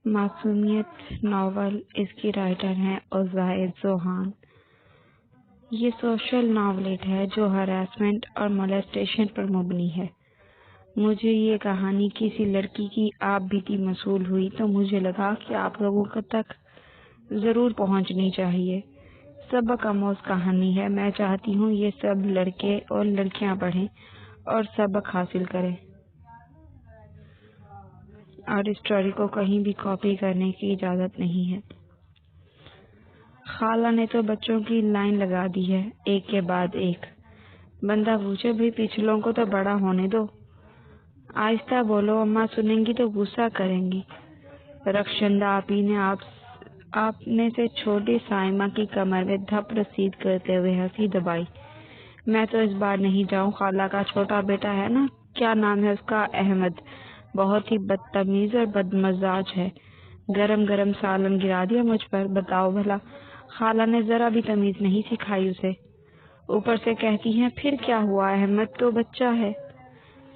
معصومیت novel, اس کی writer ہیں عزائز زوہان۔ یہ سوشل ناولٹ ہے جو ہراسمنٹ اور مولیسٹیشن پر مبنی ہے۔ مجھے یہ کہانی کسی لڑکی کی آپ بیتی موصول ہوئی تو مجھے لگا کہ آپ لوگوں تک ضرور پہنچنی چاہیے۔ سبق آموز کہانی ہے۔ میں چاہتی ہوں یہ سب لڑکے اور لڑکیاں پڑھیں اور سبق حاصل کریں، اور اس اسٹوری کو کہیں بھی کاپی کرنے کی اجازت نہیں ہے۔ خالہ نے تو بچوں کی لائن لگا دی ہے، ایک کے بعد ایک۔ بندہ پوچھے بھئی پچھلوں کو تو بڑا ہونے دو، آہستہ بولو، اماں سنیں گی تو غصہ کریں گی۔ رخشندہ آپی نے آپ نے سے چھوٹی سائمہ کی کمر میں دھپ رسید کرتے ہوئے ہنسی دبائی۔ میں تو اس بار نہیں جاؤں، خالہ کا چھوٹا بیٹا ہے نا، کیا نام ہے اس کا، احمد، بہت ہی بدتمیز اور بدمزاج ہے۔ گرم گرم سالن گرا دیا مجھ پر، بتاؤ بھلا، خالہ نے ذرا بھی تمیز نہیں سکھائی اسے۔ اوپر سے کہتی ہیں پھر کیا ہوا، احمد تو بچہ ہے۔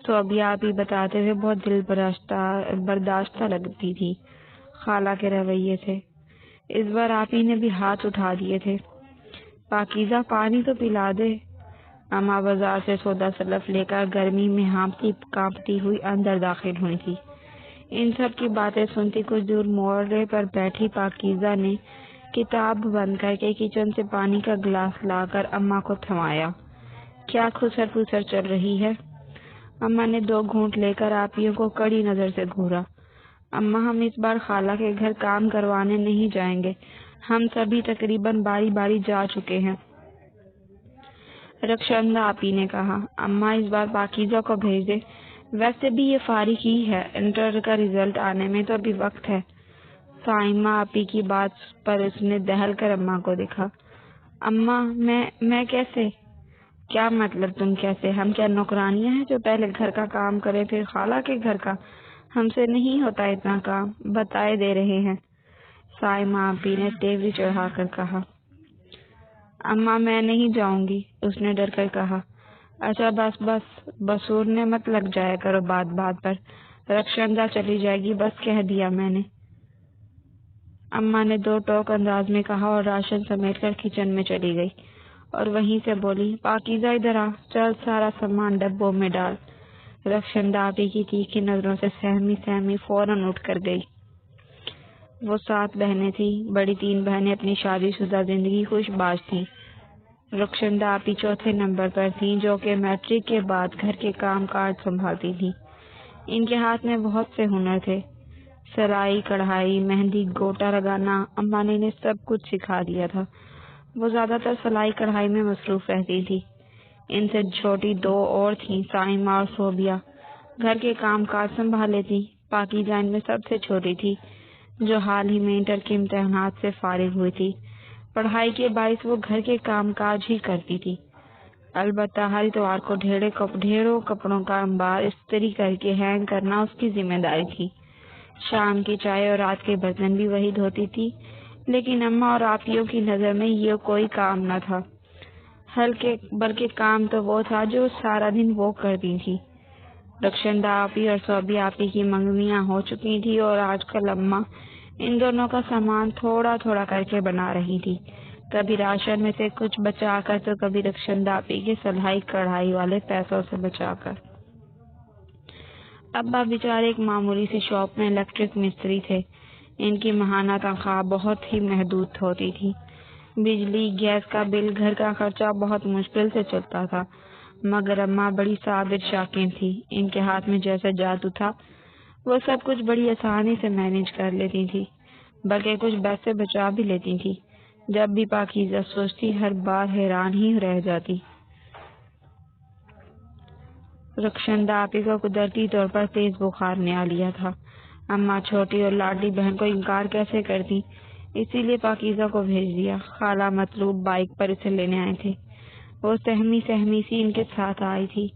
تو ابھی آپ ہی بتاتے ہوئے بہت دل برداشتہ لگتی تھی خالہ کے رویے سے۔ اس بار آپ ہی نے بھی ہاتھ اٹھا دیے تھے۔ پاکیزہ پانی تو پلا دے۔ اماں بازار سے سودا سلف لے کر گرمی میں ہانپتی کانپتی ہوئی اندر داخل ہوئی تھی۔ ان سب کی باتیں سنتی کچھ دور موڑے پر بیٹھی پاکیزہ نے کتاب بند کر کے کچن سے پانی کا گلاس لا کر اماں کو تھمایا۔ کیا خسر پھسر چل رہی ہے؟ اماں نے 2 گھونٹ لے کر آپیوں کو کڑی نظر سے گھورا۔ اماں ہم اس بار خالہ کے گھر کام کروانے نہیں جائیں گے، ہم سبھی تقریباً باری باری جا چکے ہیں۔ رخشندہ آپی نے کہا، اماں اس بار پاکیزہ کو بھیج دے، ویسے بھی یہ فارغ ہی ہے، انٹر کا رزلٹ آنے میں تو ابھی وقت ہے۔ سائمہ آپی کی بات پر اس نے دہل کر اماں کو دیکھا۔ اماں میں کیسے؟ کیا مطلب تم کیسے؟ ہم کیا نوکرانیاں ہیں جو پہلے گھر کا کام کرے پھر خالہ کے گھر کا؟ ہم سے نہیں ہوتا اتنا کام، بتائے دے رہے ہیں۔ سائمہ آپی نے تیوری چڑھا کر کہا۔ اماں میں نہیں جاؤں گی، اس نے ڈر کر کہا۔ اچھا بس بسورنے مت لگ جایا کرو بات بات پر، رخشندہ چلی جائے گی، بس کہہ دیا میں نے۔ اماں نے 2 ٹوک انداز میں کہا اور راشن سمیٹ کر کچن میں چلی گئی، اور وہیں سے بولی، پاکیزہ ادھر آ، چل سارا سامان ڈبوں میں ڈال۔ رخشندہ آپی کی تیکھی نظروں سے سہمی فوراً اٹھ کر گئی۔ وہ 7 بہنیں تھیں، بڑی 3 بہنیں اپنی شادی شدہ زندگی خوش باش تھیں۔ رخشندہ آپی 4تھے نمبر پر تھیں، جو کہ میٹرک کے بعد گھر کے کام کاج سنبھالتی تھیں۔ ان کے ہاتھ میں بہت سے ہنر تھے، سلائی، کڑھائی، مہندی، گوٹا لگانا، اماں نے انہیں سب کچھ سکھا دیا تھا۔ وہ زیادہ تر سلائی کڑھائی میں مصروف رہتی تھی۔ ان سے چھوٹی 2 اور تھیں، سائمہ اور صوبیہ، گھر کے کام کاج سنبھال لیتی۔ پاکیزہ ان میں سب سے چھوٹی تھی، جو حال ہی میں انٹر کے امتحانات سے فارغ ہوئی تھی۔ پڑھائی کے باعث وہ گھر کے کام کاج ہی کرتی تھی، البتہ ہر اتوار کو ڈھیروں کپڑوں کا انبار استری کر کے ہینگ کرنا اس کی ذمہ داری تھی۔ شام کی چائے اور رات کے برتن بھی وہی دھوتی تھی، لیکن اماں اور آپیوں کی نظر میں یہ کوئی کام نہ تھا، بلکہ کام تو وہ تھا جو سارا دن وہ کرتی تھی۔ رخشندہ آپی اور صوبیہ آپی کی منگنیاں ہو چکی تھی اور آج کل اماں ان دونوں کا سامان تھوڑا تھوڑا کر کے بنا رہی تھی، کبھی راشن میں سے کچھ بچا کر تو کبھی رخشندہ آپی کے سلائی کڑھائی والے پیسوں سے بچا کر۔ ابا بیچارے ایک معمولی سی شاپ میں الیکٹرک مستری تھے۔ ان کی ماہانہ تنخواہ بہت ہی محدود ہوتی تھی۔ بجلی، گیس کا بل، گھر کا خرچہ بہت مشکل سے چلتا تھا، مگر اماں بڑی صابر شاکر تھی۔ ان کے ہاتھ میں جیسے جادو تھا، وہ سب کچھ بڑی آسانی سے مینیج کر لیتی تھی، بلکہ کچھ پیسے بچا بھی لیتی تھی۔ جب بھی پاکیزہ سوچتی ہر بار حیران ہی رہ جاتی۔ رخشندہ آپی کو قدرتی طور پر تیز بخار نے آ لیا تھا۔ اماں چھوٹی اور لاڈلی بہن کو انکار کیسے کرتی، اسی لیے پاکیزہ کو بھیج دیا۔ خالہ مطلوب بائک پر اسے لینے آئے تھے، وہ سہمی سی ان کے ساتھ آئی تھی۔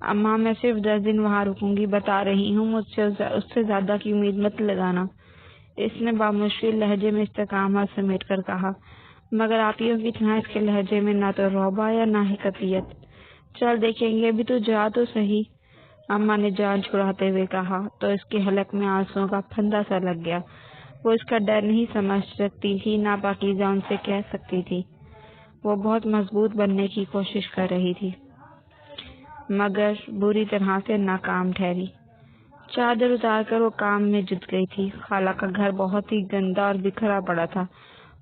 اماں میں صرف 10 دن وہاں رکوں گی، بتا رہی ہوں، مجھ سے اس سے زیادہ کی امید مت لگانا، اس نے بامشکل لہجے میں استقامت سمیٹ کر کہا، مگر آپیوں کی طرح اس کے لہجے میں نہ تو رعب آیا نہ ہی قطعیت۔ چل دیکھیں گے، ابھی تو جا تو صحیح۔ اماں نے جان چھڑاتے ہوئے کہا تو اس کے حلق میں آنسوؤں کا پھندا سا لگ گیا۔ وہ اس کا ڈر نہیں سمجھ سکتی تھی، نہ پاکیزہ ان سے کہہ سکتی تھی۔ وہ بہت مضبوط بننے کی کوشش کر رہی تھی مگر بری طرح سے ناکام ٹھہری۔ چادر اتار کر وہ کام میں جت گئی تھی۔ خالہ کا گھر بہت ہی گندا اور بکھرا پڑا تھا۔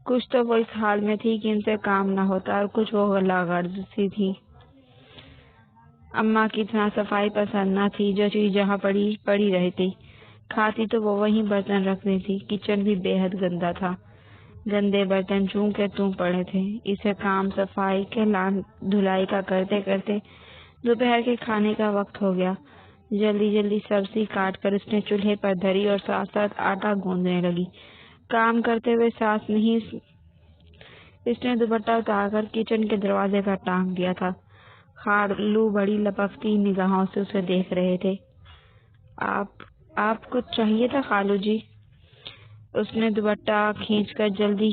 کچھ تو وہ اس حال میں تھی کہ ان سے کام نہ ہوتا اور کچھ وہ غلہ غرض سی تھی۔ اماں کی طرح صفائی پسند نہ تھی، جو چیز جہاں پڑی رہتی کھاتی تو وہ وہیں برتن رکھ دیتی۔ کچن بھی بے حد گندا تھا، گندے برتن چوں کے توں پڑے تھے۔ اسے کام صفائی کے دھلائی کا کرتے کرتے دوپہر کے کھانے کا وقت ہو گیا۔ جلدی جلدی سبزی کاٹ کر اس نے چولہے پر دھری اور ساتھ ساتھ آٹا گوندنے لگی۔ کام کرتے ہوئے سانس نہیں، اس نے دوپٹہ اتار کر کچن کے دروازے پر ٹانگ دیا تھا۔ خالو بڑی لپکتی نگاہوں سے اسے دیکھ رہے تھے۔ آپ کچھ چاہیے تھا خالو جی؟ اس نے دوپٹہ کھینچ کر جلدی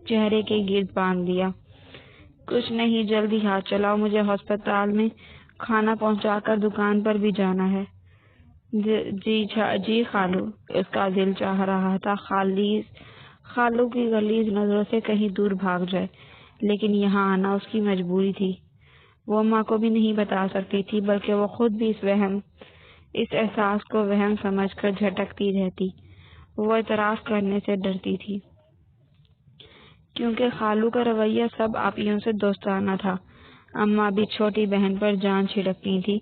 چہرے کے گرد باندھ دیا۔ کچھ نہیں، جلدی ہاتھ چلاؤ، مجھے ہسپتال میں کھانا پہنچا کر دکان پر بھی جانا ہے۔ جی خالو، اس کا دل چاہ رہا تھا خالو کی غلیظ نظروں سے کہیں دور بھاگ جائے، لیکن یہاں آنا اس کی مجبوری تھی۔ وہ ماں کو بھی نہیں بتا سکتی تھی، بلکہ وہ خود بھی اس احساس کو وہم سمجھ کر جھٹکتی رہتی۔ وہ اعتراف کرنے سے ڈرتی تھی کیونکہ خالو کا رویہ سب آپیوں سے دوستانہ تھا۔ اماں بھی چھوٹی بہن پر جان چھڑکتی تھی،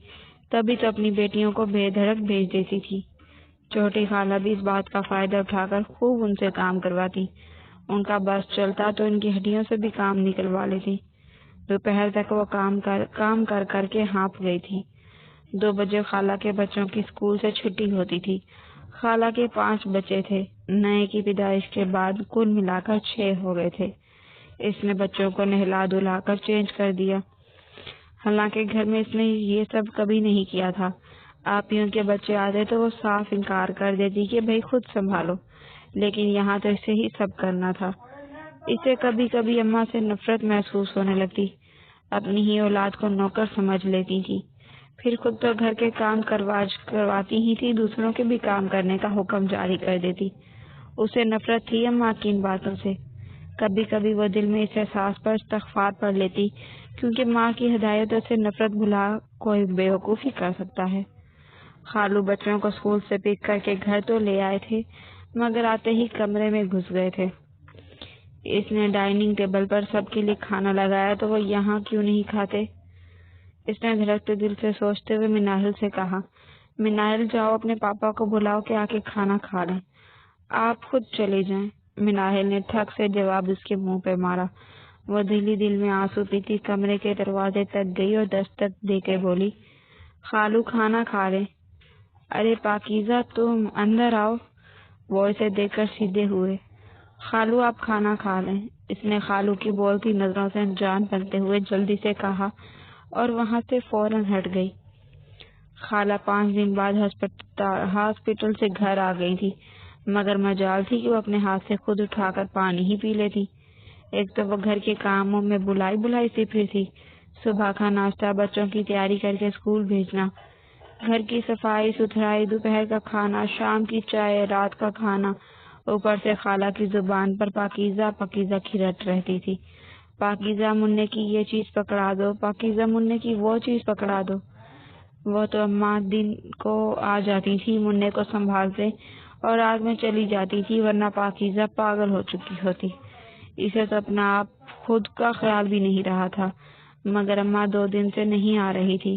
تبھی تو اپنی بیٹیوں کو بے دھڑک بھیج دیتی تھی۔ چھوٹی خالہ بھی اس بات کا فائدہ اٹھا کر خوب ان سے کام کرواتی۔ ان کا بس چلتا تو ان کی ہڈیوں سے بھی کام نکلوا لیتی۔ دوپہر تک وہ کام کر کے ہانپ گئی تھی۔ 2 بجے خالہ کے بچوں کی اسکول سے چھٹی ہوتی تھی۔ خالہ کے 5 بچے تھے، نئے کی پیدائش کے بعد کل ملا کر 6 ہو گئے تھے۔ اس نے بچوں کو نہلا دھلا کر چینج کر دیا، حالانکہ گھر میں اس نے یہ سب کبھی نہیں کیا تھا۔ آپیوں کے بچے آتے تو وہ صاف انکار کر دیتی کہ بھئی خود سنبھالو، لیکن یہاں تو اسے ہی سب کرنا تھا۔ اسے کبھی کبھی اماں سے نفرت محسوس ہونے لگتی، اپنی ہی اولاد کو نوکر سمجھ لیتی تھی۔ پھر خود تو گھر کے کام کرواتی ہی تھی، دوسروں کے بھی کام کرنے کا حکم جاری کر دیتی۔ اسے نفرت تھی اماں کی ان باتوں سے۔ کبھی کبھی وہ دل میں اس احساس پر استغفار پڑھ لیتی، کیونکہ ماں کی ہدایتوں سے نفرت بھلا کوئی بیوقوفی کر سکتا ہے۔ خالو بچوں کو اسکول سے پک کر کے گھر تو لے آئے تھے، مگر آتے ہی کمرے میں گھس گئے تھے۔ اس نے ڈائننگ ٹیبل پر سب کے لیے کھانا لگایا تو وہ یہاں کیوں نہیں کھاتے؟ اس نے دھڑکتے دل سے سوچتے ہوئے مناہل سے کہا، مناہل جاؤ اپنے پاپا کو بلاؤ کہ آ کے کھانا کھا لیں۔ آپ خود چلے جائیں۔ مناہل نے ٹھک سے جواب اس کے منہ پہ مارا۔ وہ دل میں آنسو پیتی کمرے کے دروازے تک گئی اور دستک دے کے بولی، خالو کھانا کھا لیں۔ ارے پاکیزہ تم اندر آؤ۔ وہ اسے دیکھ کر سیدھے ہوئے۔ خالو آپ کھانا کھا لیں، اس نے خالو کی بولتی نظروں سے جان بنتے ہوئے جلدی سے کہا اور وہاں سے فوراً ہٹ گئی۔ خالہ 5 دن بعد ہاسپٹل سے گھر آ گئی تھی، مگر مجال تھی کہ وہ اپنے ہاتھ سے خود اٹھا کر پانی ہی پی لیتی۔ ایک تو وہ گھر کے کاموں میں بلائی سی پھر تھی، صبح کا ناشتہ، بچوں کی تیاری کر کے اسکول بھیجنا، گھر کی صفائی ستھرائی، دوپہر کا کھانا، شام کی چائے، رات کا کھانا، اوپر سے خالہ کی زبان پر پاکیزہ پاکیزہ کی رٹ رہتی تھی۔ پاکیزہ مننے کی یہ چیز پکڑا دو، پاکیزہ مننے کی وہ چیز پکڑا دو۔ وہ تو اماں دن کو آ جاتی تھی مننے کو سنبھالتے اور رات میں چلی جاتی تھی، ورنہ پاکیزہ پاگل ہو چکی ہوتی۔ اسے تو اپنا آپ خود کا خیال بھی نہیں رہا تھا، مگر اماں 2 دن سے نہیں آ رہی تھی۔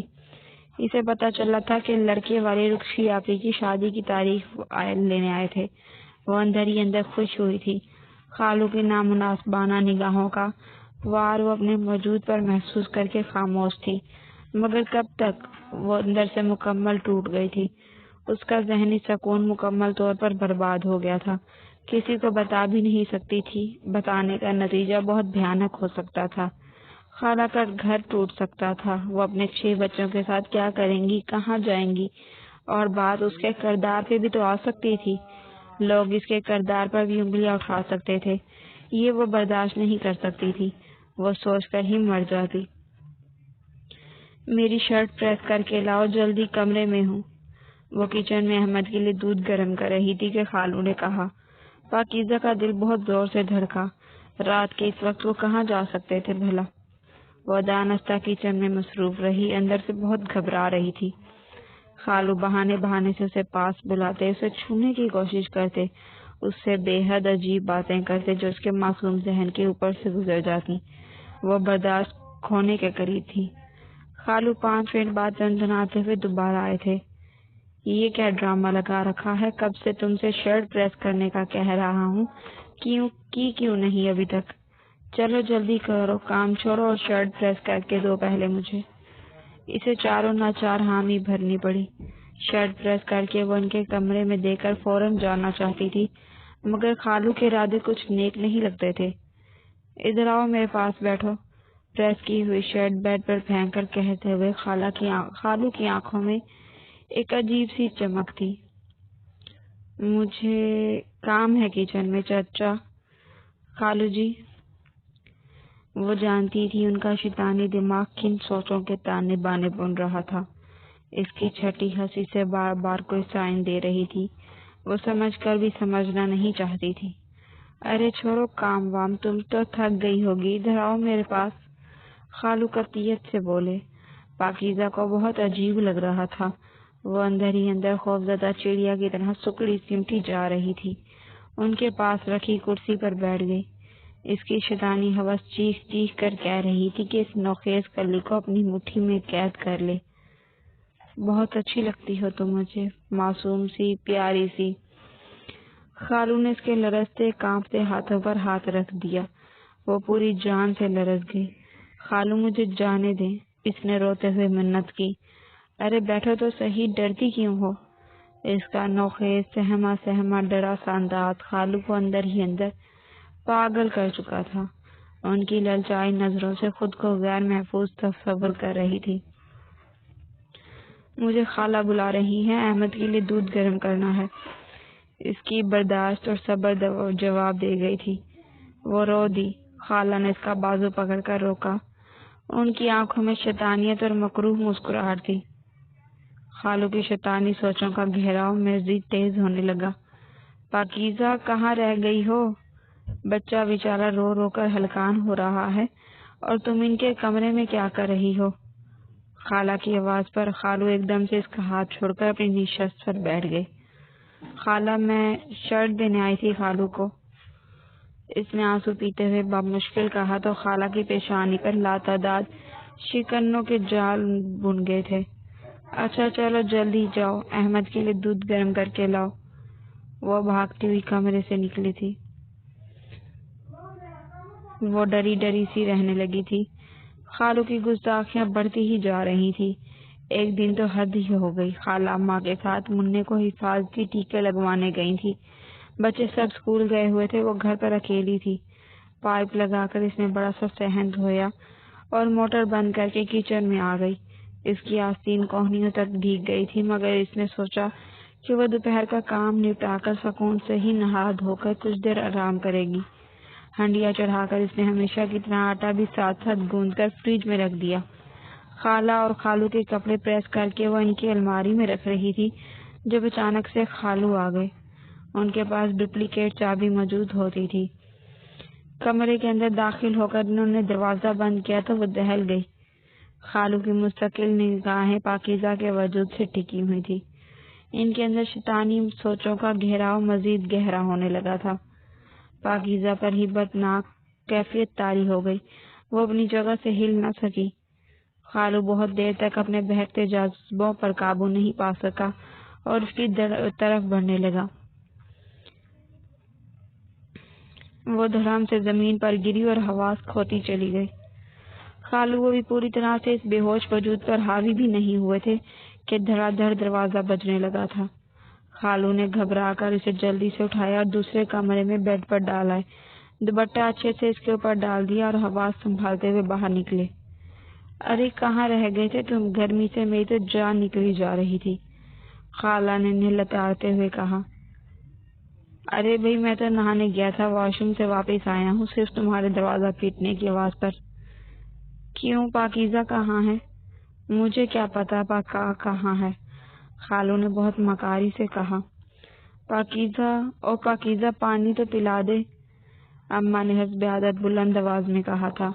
اسے پتا چلا تھا کہ لڑکے والے رکشی آپی کی شادی کی تاریخ لینے آئے تھے۔ وہ اندر ہی اندر خوش ہوئی تھی۔ خالو کی نامناسبانہ نگاہوں کا وار وہ اپنے وجود پر محسوس کر کے خاموش تھی، مگر کب تک؟ وہ اندر سے مکمل ٹوٹ گئی تھی۔ اس کا ذہنی سکون مکمل طور پر برباد ہو گیا تھا۔ کسی کو بتا بھی نہیں سکتی تھی، بتانے کا نتیجہ بہت بھیانک ہو سکتا تھا۔ خالہ کا گھر ٹوٹ سکتا تھا، وہ اپنے 6 بچوں کے ساتھ کیا کریں گی، کہاں جائیں گی؟ اور بات اس کے کردار پہ بھی تو آ سکتی تھی، لوگ اس کے کردار پر بھی انگلیاں اٹھا سکتے تھے۔ یہ وہ برداشت نہیں کر سکتی تھی، وہ سوچ کر ہی مر جاتی۔ میری شرٹ پریس کر کے لاؤ، جلدی، کمرے میں ہوں۔ وہ کچن میں احمد کے لیے دودھ گرم کر رہی تھی کہ خالو نے کہا۔ پاکیزہ کا دل بہت زور سے دھڑکا۔ رات کے اس وقت وہ کہاں جا سکتے تھے بھلا؟ وہ دانستہ کچن میں مصروف رہی، اندر سے بہت گھبرا رہی تھی۔ خالو بہانے بہانے سے اسے پاس بلاتے، اسے چھونے کی کوشش کرتے، اس سے بے حد عجیب باتیں کرتے جو اس کے معصوم ذہن کے اوپر سے گزر جاتی۔ وہ برداشت کھونے کے قریب تھی۔ خالو 5 منٹ بعد تنتناتے ہوئے دوبارہ آئے تھے۔ یہ کیا ڈرامہ لگا رکھا ہے؟ کب سے تم سے شرٹ پریس کرنے کا کہہ رہا ہوں، کیوں نہیں ابھی تک؟ چلو جلدی کرو، کام چھوڑو اور شرٹ پریس کر کے دو پہلے مجھے۔ اسے چاروں ناچار حامی بھرنی پڑی۔ شرٹ پریس کر کے وہ ان کے کمرے میں دے کر فوراً جانا چاہتی تھی، مگر خالو کے ارادے کچھ نیک نہیں لگتے تھے۔ ادھر آؤ، میرے پاس بیٹھو، پریس کی ہوئی شرٹ بیڈ پر پھینک کر کہتے ہوئے خالو کی آنکھوں میں ایک عجیب سی چمک تھی۔ مجھے کام ہے کچن میں چچا۔ خالو جی؟ وہ جانتی تھی ان کا شیطانی دماغ کن سوچوں کے تانے بانے بن رہا تھا۔ اس کی چھٹی ہنسی سے بار بار کوئی سائن دے رہی تھی، وہ سمجھ کر بھی سمجھنا نہیں چاہتی تھی۔ ارے چھوڑو کام وام، تم تو تھک گئی ہوگی، ادھر آؤ میرے پاس، خالو قطعیت سے بولے۔ پاکیزہ کو بہت عجیب لگ رہا تھا۔ وہ اندر ہی اندر خوفزدہ چڑیا کی طرح سکڑی سمٹی جا رہی تھی۔ ان کے پاس رکھی کرسی پر بیٹھ گئی۔ اس کی شیطانی ہوس چیخ چیخ کر کہہ رہی تھی کہ اس نوخیز کلی کو اپنی مٹھی میں قید کر لے۔ بہت اچھی لگتی ہو تم مجھے، معصوم سی، پیاری سی۔ خالو نے اس کے لرزتے کانپتے ہاتھوں پر ہاتھ رکھ دیا۔ وہ پوری جان سے لرز گئی۔ خالو مجھے جانے دیں، اس نے روتے ہوئے منت کی۔ ارے بیٹھو تو صحیح، ڈرتی کیوں ہو؟ اس کا نوخیز سہما ڈرا سا انداز خالو کو اندر ہی اندر پاگل کر چکا تھا۔ ان کی للچائی نظروں سے خود کو غیر محفوظ تصور کر رہی تھی۔ مجھے خالہ بلا رہی ہیں، احمد کے لیے دودھ گرم کرنا ہے۔ اس کی برداشت اور صبر جواب دے گئی تھی۔ وہ رو دی۔ خالہ نے اس کا بازو پکڑ کر روکا۔ ان کی آنکھوں میں شیطانیت اور مکروہ مسکراہٹ تھی۔ خالو کی شیطانی سوچوں کا گہراؤ مزید تیز ہونے لگا۔ پاکیزہ کہاں رہ گئی ہو؟ بچہ بیچارہ رو رو کر ہلکان ہو رہا ہے اور تم ان کے کمرے میں کیا کر رہی ہو؟ خالہ کی آواز پر خالو ایک دم سے اس کا ہاتھ چھوڑ کر اپنی نشست پر بیٹھ گئے۔ خالہ میں شرٹ دینے آئی تھی خالو کو، اس نے آنسو پیتے ہوئے بمشکل کہا تو خالہ کی پیشانی پر لاتعداد شکنوں کے جال بن گئے تھے۔ اچھا چلو جلدی جاؤ، احمد کے لیے دودھ گرم کر کے لاؤ۔ وہ بھاگتی ہوئی کمرے سے نکلی تھی۔ وہ ڈری ڈری سی رہنے لگی تھی۔ خالو کی گستاخیاں بڑھتی ہی جا رہی تھی۔ ایک دن تو حد ہی ہو گئی۔ خالہ اماں کے ساتھ منع کو حفاظتی ٹیکے لگوانے گئی تھی۔ بچے سب اسکول گئے ہوئے تھے، وہ گھر پر اکیلی تھی۔ پائپ لگا کر اس نے بڑا سا صحن دھویا اور موٹر بند کر کے کچن میں آ گئی۔ اس کی آستین کوہنیوں تک بھیگ گئی تھی، مگر اس نے سوچا کہ وہ دوپہر کا کام نپٹا کر سکون سے ہی نہا دھو کر کچھ دیر آرام کرے گی۔ ہنڈیا چڑھا کر اس نے ہمیشہ کی طرح آٹا بھی ساتھ ساتھ گوندھ کر فریج میں رکھ دیا۔ خالہ اور خالو کے کپڑے پریس کر کے وہ ان کی الماری میں رکھ رہی تھی جب اچانک سے خالو آ گئے۔ ان کے پاس ڈپلیکیٹ چابی موجود ہوتی تھی۔ کمرے کے اندر داخل ہو کر انہوں نے دروازہ بند کیا تو وہ دہل گئی۔ خالو کی مستقل نگاہیں پاکیزہ کے وجود سے ٹکی ہوئی تھی۔ ان کے اندر شیطانی سوچوں کا گہراؤ مزید گہرا ہونے لگا تھا۔ پاکیزہ پر ہی بدناک کیفیت طاری ہو گئی۔ وہ اپنی جگہ سے ہل نہ سکی۔ خالو بہت دیر تک اپنے بہکتے جذبوں پر قابو نہیں پا سکا اور اس کی طرف بڑھنے لگا۔ وہ دھڑام سے زمین پر گری اور حواس کھوتی چلی گئی۔ خالو وہ بھی پوری طرح سے اس بے ہوش وجود پر حاوی بھی نہیں ہوئے تھے کہ دھڑا دھڑ دروازہ بجنے لگا تھا۔ خالو نے گھبرا کر اسے جلدی سے اٹھایا اور دوسرے کمرے میں بیڈ پر ڈال آئے۔ دوپٹہ اچھے سے اس کے اوپر ڈال دیا اور حواس سنبھالتے ہوئے باہر نکلے۔ ارے کہاں رہ گئے تھے تم؟ گرمی سے میری تو جان نکلی جا رہی تھی، خالہ نے لتاڑتے ہوئے کہا۔ ارے بھائی میں تو نہانے گیا تھا، واش روم سے واپس آیا ہوں صرف تمہارے دروازہ پیٹنے کی آواز پر۔ کیوں پاکیزہ کہاں ہے؟ مجھے کیا پتا پاکا کہاں ہے، خالو نے بہت مکاری سے کہا۔ پاکیزہ پانی تو پلا دے، اماں نے حسب عادت بلند آواز میں کہا تھا۔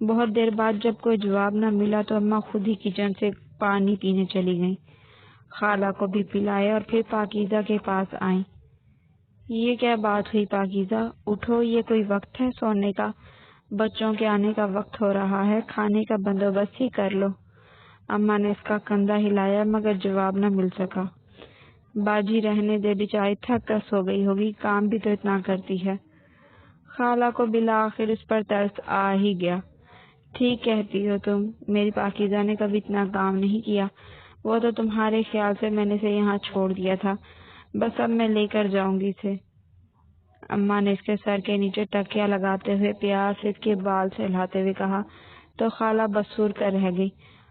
بہت دیر بعد جب کوئی جواب نہ ملا تو اماں خود ہی کچن سے پانی پینے چلی گئیں، خالہ کو بھی پلائے اور پھر پاکیزہ کے پاس آئیں۔ یہ کیا بات ہوئی پاکیزہ، اٹھو، یہ کوئی وقت ہے سونے کا؟ بچوں کے آنے کا وقت ہو رہا ہے، کھانے کا بندوبست ہی کر لو۔ اماں نے اس کا کندھا ہلایا مگر جواب نہ مل سکا۔ باجی رہنے دے، بیچاری تھک کر سو گئی ہوگی، کام بھی تو اتنا کرتی ہے۔ خالہ کو بالآخر اس پر ترس آ ہی گیا۔ ٹھیک کہتی ہو تم، میری پاکیزہ نے کبھی اتنا کام نہیں کیا، وہ تو تمہارے خیال سے میں نے اسے یہاں چھوڑ دیا تھا، بس اب میں لے کر جاؤں گی اسے۔ اماں نے اس کے سر کے نیچے تکیا لگاتے ہوئے پیار سے اس کے بال سہلاتے ہوئے کہا تو خالہ بسور کر رہ گئی۔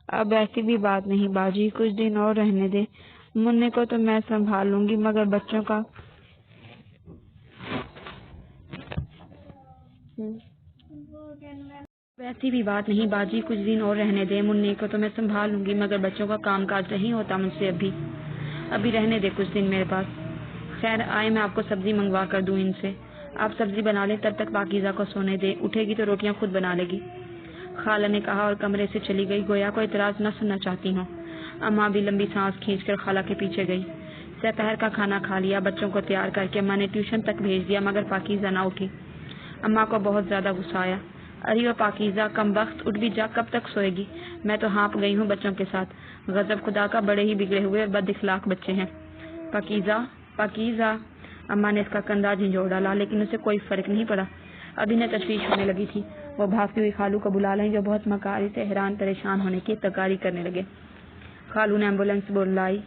اب ایسی بھی بات نہیں باجی، کچھ دن اور رہنے دے، مننے کو تو میں سنبھال لوں گی مگر بچوں کا ویسی بھی بات نہیں باجی، کچھ دن اور رہنے دے، مننے کو تو میں سنبھال لوں گی مگر بچوں کا کام کاج نہیں ہوتا مجھ سے، ابھی رہنے دے کچھ دن میرے پاس۔ خیر آئے میں آپ کو سبزی منگوا کر دوں ان سے، آپ سبزی بنا لیں، تب تک پاکیزہ کو سونے دے، اٹھے گی تو روٹیاں خود بنا لے گی، خالہ نے کہا اور کمرے سے چلی گئی، گویا کوئی اعتراض نہ سننا چاہتی ہوں۔ اماں بھی لمبی سانس کھینچ کر خالہ کے پیچھے گئی۔ دوپہر کا کھانا کھا لیا، بچوں کو تیار کر کے اماں نے ٹیوشن تک بھیج دیا مگر پاکیزہ نہ اٹھی۔ اماں کو بہت زیادہ غصہ آیا۔ ارے وہ پاکیزہ کم وقت اٹھ بھی جا، کب تک سوئے گی؟ میں تو ہانپ گئی ہوں بچوں کے ساتھ، غضب خدا کا، بڑے ہی بگڑے ہوئے اور بد اخلاق بچے ہیں۔ پاکیزہ اماں نے اس کا کندھا جھنجھوڑ ڈالا لیکن اسے کوئی فرق نہیں پڑا۔ اب انہیں تشویش ہونے لگی تھی، وہ بھاگتی ہوئی خالو کو بلا لیں جو بہت مکاری سے حیران پریشان ہونے کی تکاری کرنے لگے۔ خالو نے ایمبولینس بلائی،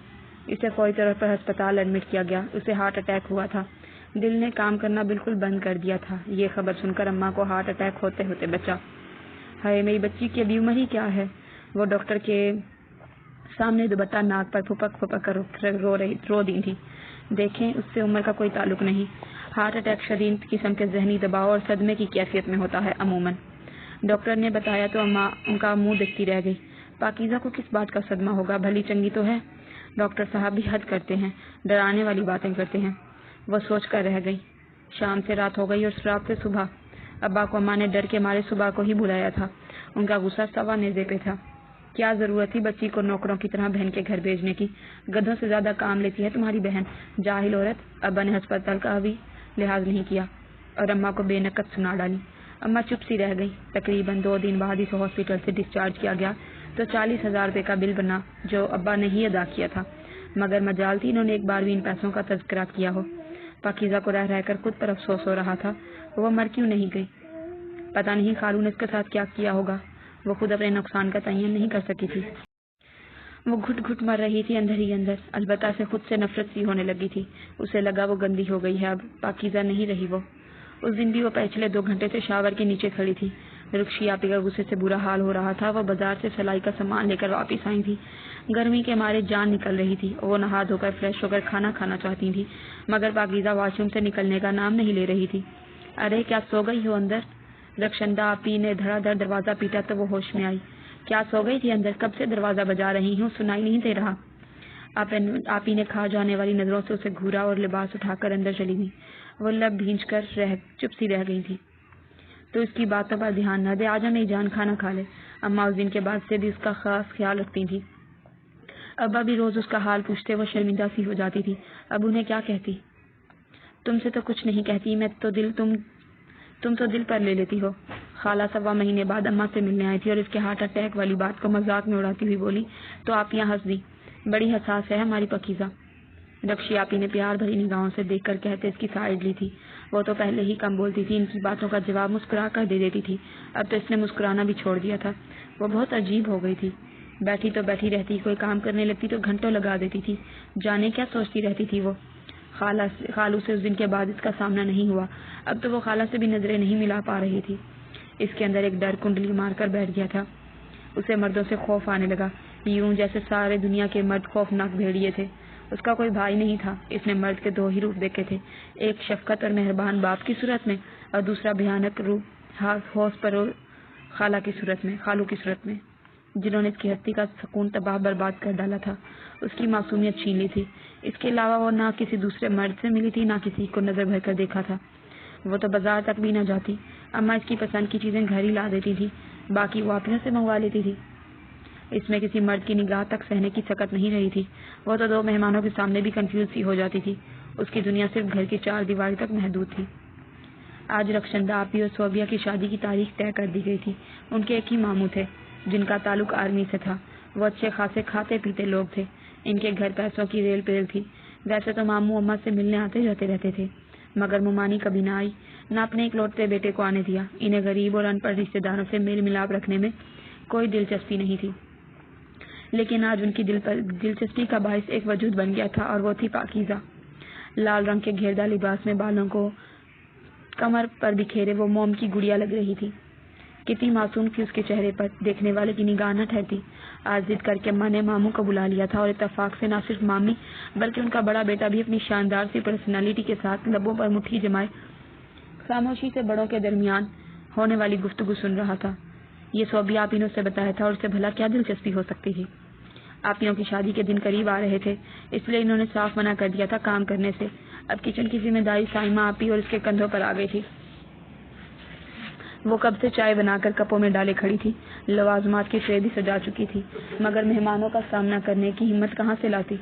اسے فوری طور پر ہسپتال ایڈمٹ کیا گیا، اسے ہارٹ اٹیک ہوا تھا، دل نے کام کرنا بالکل بند کر دیا تھا۔ یہ خبر سن کر اماں کو ہارٹ اٹیک ہوتے ہوتے بچا۔ ہائے میری بچی کی ابھی عمر ہی کیا ہے؟ وہ ڈاکٹر کے سامنے دوپٹہ ناک پر پھپک کر رو دی تھی۔ دیکھیں اس سے عمر کا کوئی تعلق نہیں، ہارٹ اٹیک شدید قسم کے ذہنی دباؤ اور صدمے کی کیفیت میں ہوتا ہے عموماً، ڈاکٹر نے بتایا تو اماں ان کا منہ دیکھتی رہ گئی۔ پاکیزہ کو کس بات کا صدمہ ہوگا، بھلی چنگی تو ہے، ڈاکٹر صاحب بھی حد کرتے ہیں، ڈرانے والی باتیں کرتے ہیں، وہ سوچ کر رہ گئی۔ شام سے رات ہو گئی اور رات سے صبح، ابا کو اماں نے ڈر کے مارے صبح کو ہی بلایا تھا، ان کا غصہ سوا نیزے پہ تھا۔ کیا ضرورت تھی بچی کو نوکروں کی طرح بہن کے گھر بھیجنے کی، گدھوں سے زیادہ کام لیتی ہے تمہاری بہن، جاہل عورت۔ ابا نے ہسپتال کا بھی لحاظ نہیں کیا اور اماں کو بے نقد سنا ڈالی۔ اماں چپ سی رہ گئی۔ تقریباً 2 دن بعد اسے ہاسپٹل سے ڈسچارج کیا گیا تو 40,000 روپے کا بل بنا جو ابا نے ہی ادا کیا تھا، مگر مجال تھی انہوں نے ایک بار بھی ان پیسوں کا تذکرہ کیا ہو۔ پاکیزہ کو رہ رہ کر خود پر افسوس ہو رہا تھا، وہ مر کیوں نہیں گئی؟ پتہ نہیں خالو نے اس کے ساتھ کیا کیا ہوگا، وہ خود اپنے نقصان کا تعین نہیں کر سکی تھی۔ وہ گھٹ گھٹ مر رہی تھی اندر ہی اندر، البتہ سے خود سے نفرت سی ہونے لگی تھی، اسے لگا وہ گندی ہو گئی ہے، اب پاکیزہ نہیں رہی وہ۔ اس دن بھی وہ پچھلے 2 گھنٹے سے شاور کے نیچے کھڑی تھی، رخشی آپی کا غصے سے برا حال ہو رہا تھا، وہ بازار سے سلائی کا سامان لے کر واپس آئی تھی، گرمی کے مارے جان نکل رہی تھی، وہ نہا دھو کر فریش ہو کر کھانا کھانا چاہتی تھی مگر پاکیزہ واش روم سے نکلنے کا نام نہیں لے رہی تھی۔ ارے کیا سو گئی ہو اندر؟ رخشندہ آپی نے دھڑا دھڑ دروازہ پیٹا تو وہ ہوش میں آئی۔ کیا سو گئی تھی اندر؟ کب سے دروازہ بجا رہی ہوں، سنائی نہیں دے رہا؟ آپی نے کھا جانے والی نظروں سے اسے گھورا اور لباس اٹھا کر اندر چلی گئی۔ وہ لب بھینچ کر چپ سی رہ گئی تھی۔ تو اس کی باتوں پر دھیان نہ دے، آجا میری جان کھانا کھا لے۔ اماں اس دن کے بعد سے بھی اس کا خاص خیال رکھتی تھی، ابا بھی روز اس کا حال پوچھتے، وہ شرمندہ سی ہو جاتی تھی۔ اب انہیں کیا کہتی؟ تم سے تو کچھ نہیں کہتی، تم تو دل پر لے لیتی ہو۔ خالہ 1.25 مہینے بعد اماں سے ملنے آئی تھی اور اس کے ہارٹ اٹیک والی بات کو مذاق میں اڑاتی ہوئی بولی تو آپ یہاں ہنس دی۔ بڑی حساس ہے ہماری پاکیزہ، رخشی آپی نے پیار بھری نگاہوں سے دیکھ کر کہتے اس کی سائڈ لی تھی۔ وہ تو پہلے ہی کم بولتی تھی، ان کی باتوں کا جواب مسکرا کر دے دیتی تھی، اب تو اس نے مسکرانا بھی چھوڑ دیا تھا۔ وہ بہت عجیب ہو گئی تھی، بیٹھی تو بیٹھی رہتی، کوئی کام کرنے لگتی تو گھنٹوں لگا دیتی تھی، جانے کیا سوچتی رہتی تھی وہ۔ خالو سے اس دن کے بعد اس کا سامنا نہیں ہوا، اب تو وہ خالہ سے بھی نظریں نہیں ملا پا رہی تھی۔ اس کے اندر ایک ڈر کنڈلی مار کر بیٹھ گیا تھا، اسے مردوں سے خوف آنے لگا، یوں جیسے سارے دنیا کے مرد خوفناک بھیڑیے تھے۔ اس کا کوئی بھائی نہیں تھا، اس نے مرد کے 2 ہی روپ دیکھے تھے، ایک شفقت اور مہربان باپ کی صورت میں اور دوسرا بھیانک روپ ہوش پرور خالو کی صورت میں۔ جنہوں نے اس کی ہستی کا سکون تباہ برباد کر ڈالا تھا، اس کی معصومیت چھین لی تھی۔ اس کے علاوہ وہ نہ کسی دوسرے مرد سے ملی تھی، نہ کسی کو نظر بھر کر دیکھا تھا۔ وہ تو بازار تک بھی نہ جاتی، اماں اس کی پسند کی چیزیں گھر ہی لا دیتی تھی، باقی وہ آپیوں سے منگوا لیتی تھی۔ اس میں کسی مرد کی نگاہ تک سہنے کی سکت نہیں رہی تھی۔ وہ تو 2 مہمانوں کے سامنے بھی کنفیوز سی ہو جاتی تھی۔ اس کی دنیا صرف گھر کی 4 دیواری تک محدود تھی۔ آج رخشندہ آپی اور صوبیہ کی شادی کی تاریخ طے کر دی گئی تھی۔ ان کے ایک ہی ماموں تھے جن کا تعلق آرمی سے تھا۔ وہ اچھے خاصے کھاتے پیتے لوگ تھے۔ ان کے گھر پیسوں کی ریل پیل تھی۔ ویسے تو ماموں اماں سے ملنے آتے جاتے رہتے تھے، مگر ممانی کبھی نہ آئی، نہ اپنے اکلوتے بیٹے کو آنے دیا۔ انہیں غریب اور ان پڑھ رشتے داروں سے میل ملاپ رکھنے میں کوئی دلچسپی نہیں تھی، لیکن آج ان کی دلچسپی کا باعث ایک وجود بن گیا تھا، اور وہ تھی پاکیزہ۔ لال رنگ کے گھیردار لباس میں بالوں کو کمر پر بکھیرے وہ موم کی گڑیا لگ رہی تھی۔ کتنی معصوم تھی اس کے چہرے پر، دیکھنے والے کی نگاہ نہ ٹھہرتی۔ آج ضد کر کے ماں نے ماموں کو بلا لیا تھا، اور اتفاق سے نہ صرف مامی بلکہ ان کا بڑا بیٹا بھی اپنی شاندار سی پرسنالٹی کے ساتھ لبوں پر مٹھی جمائے خاموشی سے بڑوں کے درمیان ہونے والی گفتگو سن رہا تھا۔ یہ صوبیہ آپی نے اسے بتایا تھا، اور اسے بھلا کیا دلچسپی ہو سکتی تھی؟ آپیوں کی شادی کے دن قریب آ رہے تھے، اس لیے انہوں نے صاف منع کر دیا تھا کام کرنے سے۔ اب کچن کی ذمہ داری سائمہ آپی اور اس کے کندھوں پر آ گئی تھی۔ وہ کب سے چائے بنا کر کپوں میں ڈالے کھڑی تھی، لوازمات کی ٹرے بھی سجا چکی تھی، مگر مہمانوں کا سامنا کرنے کی ہمت کہاں سے لاتی؟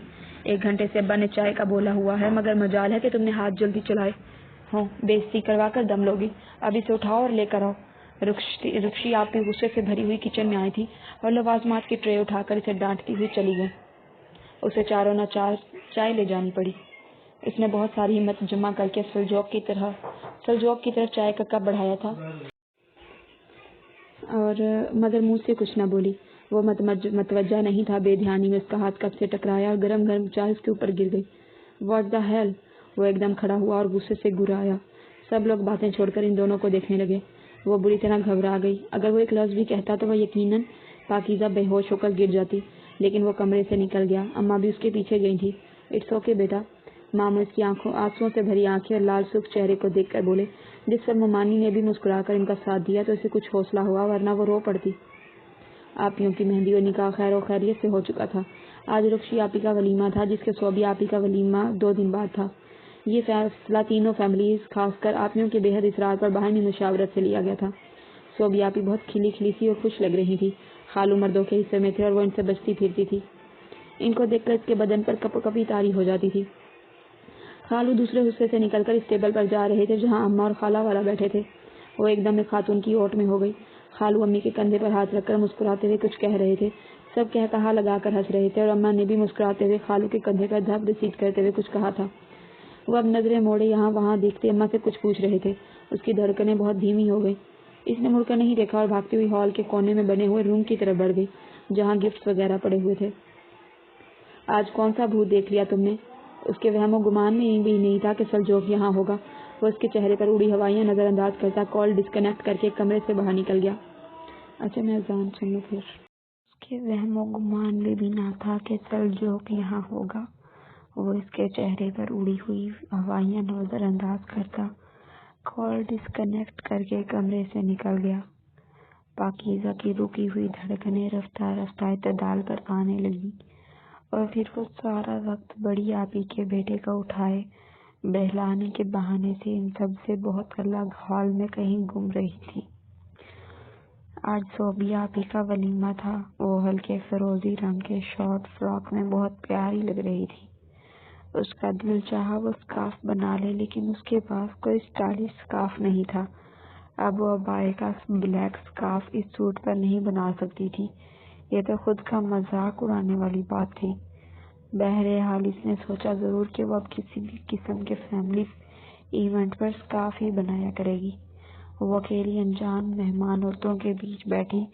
1 گھنٹے سے ابا نے چائے کا بولا ہوا ہے، مگر مجال ہے کہ تم نے ہاتھ جلدی چلائے ہوں، بےعزتی کروا کر دم لوگی۔ اب اسے اٹھاؤ اور لے کر آؤ۔ رخشی آپی غصے سے بھری ہوئی کچن میں آئی تھی اور لوازمات کی ٹرے اٹھا کر اسے ڈانٹتی ہوئی چلی گئی۔ اسے چاروں نہ چار چائے لے جانی پڑی۔ اس نے بہت ساری ہمت جمع کر کے سلجوق کی طرف چائے کا کپ بڑھایا تھا، اور مگر منہ سے کچھ نہ بولی۔ وہ متوجہ نہیں تھا، بے دھیانی میں اس کا ہاتھ کپ سے ٹکرایا اور گرم گرم چائے اس کے اوپر گر گئی۔ What the hell! وہ ایک دم کھڑا ہوا اور غصے سے گرایا۔ سب لوگ باتیں چھوڑ کر ان دونوں کو دیکھنے لگے۔ وہ بری طرح گھبرا گئی۔ اگر وہ ایک لفظ بھی کہتا تو وہ یقیناً پاکیزہ بے ہوش ہو کر گر جاتی، لیکن وہ کمرے سے نکل گیا۔ اماں بھی اس کے پیچھے گئی تھی۔ اٹس اوکے بیٹا، ماموں اس کی آنسوؤں سے بھری آنکھیں اور لال سرخ چہرے کو دیکھ کر بولے، جس پر ممانی نے بھی مسکرا کر ان کا ساتھ دیا تو اسے کچھ حوصلہ ہوا، ورنہ وہ رو پڑتی۔ آپیوں کی مہندی اور نکاح خیر و خیریت سے ہو چکا تھا۔ آج رخشی آپی کا ولیمہ تھا، جس کے صوبیہ آپی کا ولیمہ 2 دن بعد تھا۔ یہ فیصلہ تینوں فیملیز، خاص کر آپیوں کے بے حد اصرار پر باہمی مشاورت سے لیا گیا تھا۔ صوبیہ آپی بہت کھلی کھلی سی اور خوش لگ رہی تھی۔ خالو مردوں کے حصے میں تھے اور وہ ان سے بچتی پھرتی تھی۔ ان کو دیکھ کر اس کے بدن پر کپ کپی طاری ہو جاتی تھی۔ خالو دوسرے حصے سے نکل کر اس ٹیبل پر جا رہے تھے جہاں اماں اور خالہ والا بیٹھے تھے۔ وہ ایک دم ایک خاتون کی اوٹ میں ہو گئی۔ خالو امی کے کندھے پر ہاتھ رکھ کر مسکراتے ہوئے کچھ کہہ رہے تھے۔ سب کہا لگا کر ہنس رہے تھے، اور اماں نے بھی مسکراتے ہوئے خالو کے کندھے پر دھپ رسید کرتے ہوئے کچھ کہا تھا۔ وہ اب نظریں موڑے یہاں وہاں دیکھتے اماں سے کچھ پوچھ رہے تھے۔ اس کی دھڑکنیں بہت دھیمی ہو گئی۔ اس نے مڑ کر نہیں دیکھا اور بھاگتی ہوئی ہال کے کونے میں بنے ہوئے روم کی طرف بڑھ گئی جہاں گفٹس وغیرہ پڑے ہوئے تھے۔ آج کون سا بھوت دیکھ لیا تم نے؟ اس کے وہم و گمان میں بھی نہیں تھا کہ سلجوق یہاں ہوگا۔ وہ اس کے چہرے پر اڑی ہوائیاں نظر انداز کرتا کال ڈسکنیکٹ کر کے کمرے سے باہر نکل گیا۔ اچھا میں اذان سن لوں پھر۔ اس کے وہم و گمان میں بھی نہ تھا کہ سلجوق یہاں ہوگا۔ وہ اس کے چہرے پر اڑی ہوئی ہوائیاں نظر انداز کرتا کال ڈسکنیکٹ کر کے کمرے سے نکل گیا۔ پاکیزہ کی رکی ہوئی دھڑکنیں رفتہ رفتہ اعتدال پر آنے لگی، اور پھر وہ سارا وقت بڑی آپی کے بیٹے کو اٹھائے بہلانے کے بہانے سے ان سب سے بہت الگ ہال میں کہیں گم رہی تھی۔ آج صوبیہ آپی کا ولیمہ تھا۔ وہ ہلکے فیروزی رنگ کے شارٹ فراک میں بہت پیاری لگ رہی تھی۔ اس کا دل چاہا وہ سکارف بنا لے، لیکن اس کے پاس کوئی سٹائلش سکارف نہیں تھا۔ اب وہ ابائے کا بلیک سکارف اس سوٹ پر نہیں بنا سکتی تھی۔ یہ تو خود کا مذاق اڑانے والی بات تھی۔ بہرحال اس نے سوچا ضرور کہ وہ اب کسی بھی قسم کے فیملی ایونٹ پر سکارف ہی بنایا کرے گی۔ وہ اکیلی انجان مہمان عورتوں کے بیچ بیٹھی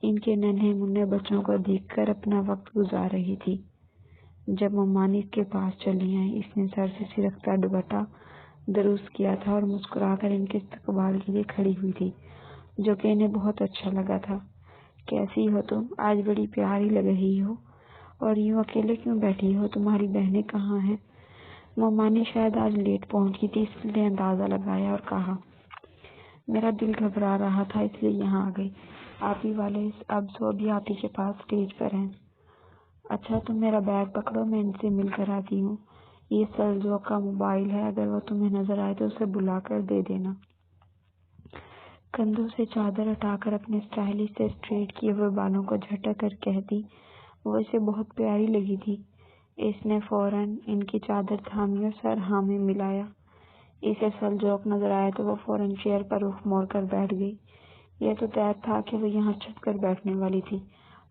ان کے ننھے منھے بچوں کو دیکھ کر اپنا وقت گزار رہی تھی۔ جب ممانی اس کے پاس چلی آئیں، اس نے سر سے سرکتا دوپٹہ درست کیا تھا اور مسکرا کر ان کے استقبال کے لیے کھڑی ہوئی تھی، جو کہ انہیں بہت اچھا لگا تھا۔ کیسی ہو تم؟ آج بڑی پیاری لگ رہی ہو، اور یوں اکیلے کیوں بیٹھی ہو؟ تمہاری بہنیں کہاں ہیں؟ ممانی شاید آج لیٹ پہنچی تھی، اس لیے اندازہ لگایا اور کہا، میرا دل گھبرا رہا تھا اس لیے یہاں آ گئی۔ آپی والے اب صوبی آپی کے پاس اسٹیج پر ہیں۔ اچھا تم میرا بیگ پکڑو، میں ان سے مل کر آتی ہوں۔ یہ سلجوق کا موبائل ہے، اگر وہ تمہیں نظر آئے تو اسے بلا کر دے دینا۔ کندھوں سے چادر ہٹا کر اپنے اسٹائلش سے اسٹریٹ کیے ہوئے بالوں کو جھٹک کر کہتی۔ وہ اسے بہت پیاری لگی تھی۔ اس نے فوراً ان کی چادر تھامی اور سر ہاں میں ملایا۔ اسے سلجوق نظر آیا تو وہ فوراً چیئر پر رخ موڑ کر بیٹھ گئی۔ یہ تو طے تھا کہ وہ یہاں چھپ کر بیٹھنے والی تھی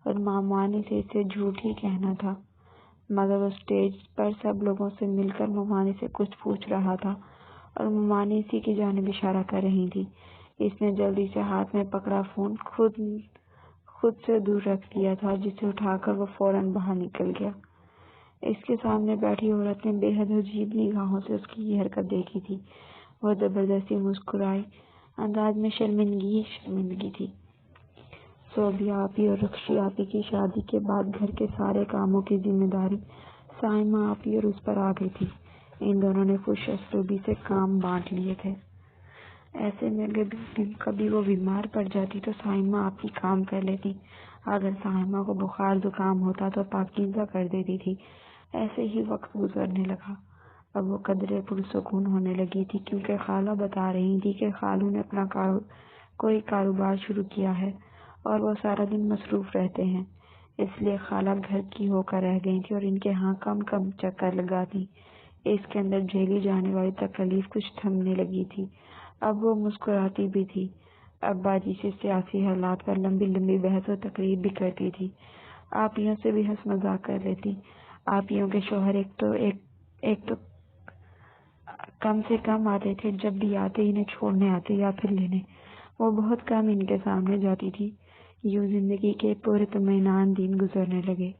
اور مامانی سے اسے جھوٹ ہی کہنا تھا، مگر وہ اسٹیج پر سب لوگوں سے مل کر مامانی سے کچھ پوچھ رہا تھا اور مامانی اسی کی جانب اشارہ کر رہی تھی۔ اس نے جلدی سے ہاتھ میں پکڑا فون خود سے دور رکھ دیا تھا، جسے اٹھا کر وہ فوراً باہر نکل گیا۔ اس کے سامنے بیٹھی عورت نے بے حد عجیب نگاہوں سے اس کی یہ حرکت دیکھی تھی۔ وہ زبردستی مسکرائی، انداز میں شرمندگی تھی۔ صوبیہ آپی اور رخشی آپی کی شادی کے بعد گھر کے سارے کاموں کی ذمہ داری سائمہ آپی اور اس پر آ گئی تھی۔ ان دونوں نے خوش اسلوبی سے کام بانٹ لیے تھے۔ ایسے میں کبھی وہ بیمار پڑ جاتی تو سائمہ آپی کام کر لیتی، اگر سائمہ کو بخار زکام ہوتا تو پاکیزہ کر دیتی تھی۔ ایسے ہی وقت گزرنے لگا۔ اب وہ قدرے پرسکون ہونے لگی تھی، کیونکہ خالہ بتا رہی تھی کہ خالو نے اپنا کوئی کاروبار شروع کیا ہے اور وہ سارا دن مصروف رہتے ہیں، اس لیے خالہ گھر کی ہو کر رہ گئی تھی اور ان کے ہاں کم چکر لگاتی۔ اس کے اندر جھیلی جانے والی تکلیف کچھ تھمنے لگی تھی۔ اب وہ مسکراتی بھی تھی۔ ابا جی سے سیاسی حالات پر لمبی لمبی بحث و تقریر بھی کرتی تھی۔ آپیوں سے بھی ہنس مذاق کر لیتی۔ آپیوں کے شوہر ایک تو کم سے کم آتے تھے، جب بھی آتے انہیں چھوڑنے آتے یا پھر لینے۔ وہ بہت کم ان کے سامنے جاتی تھی۔ یوں زندگی کے پورے اطمینان دن گزرنے لگے۔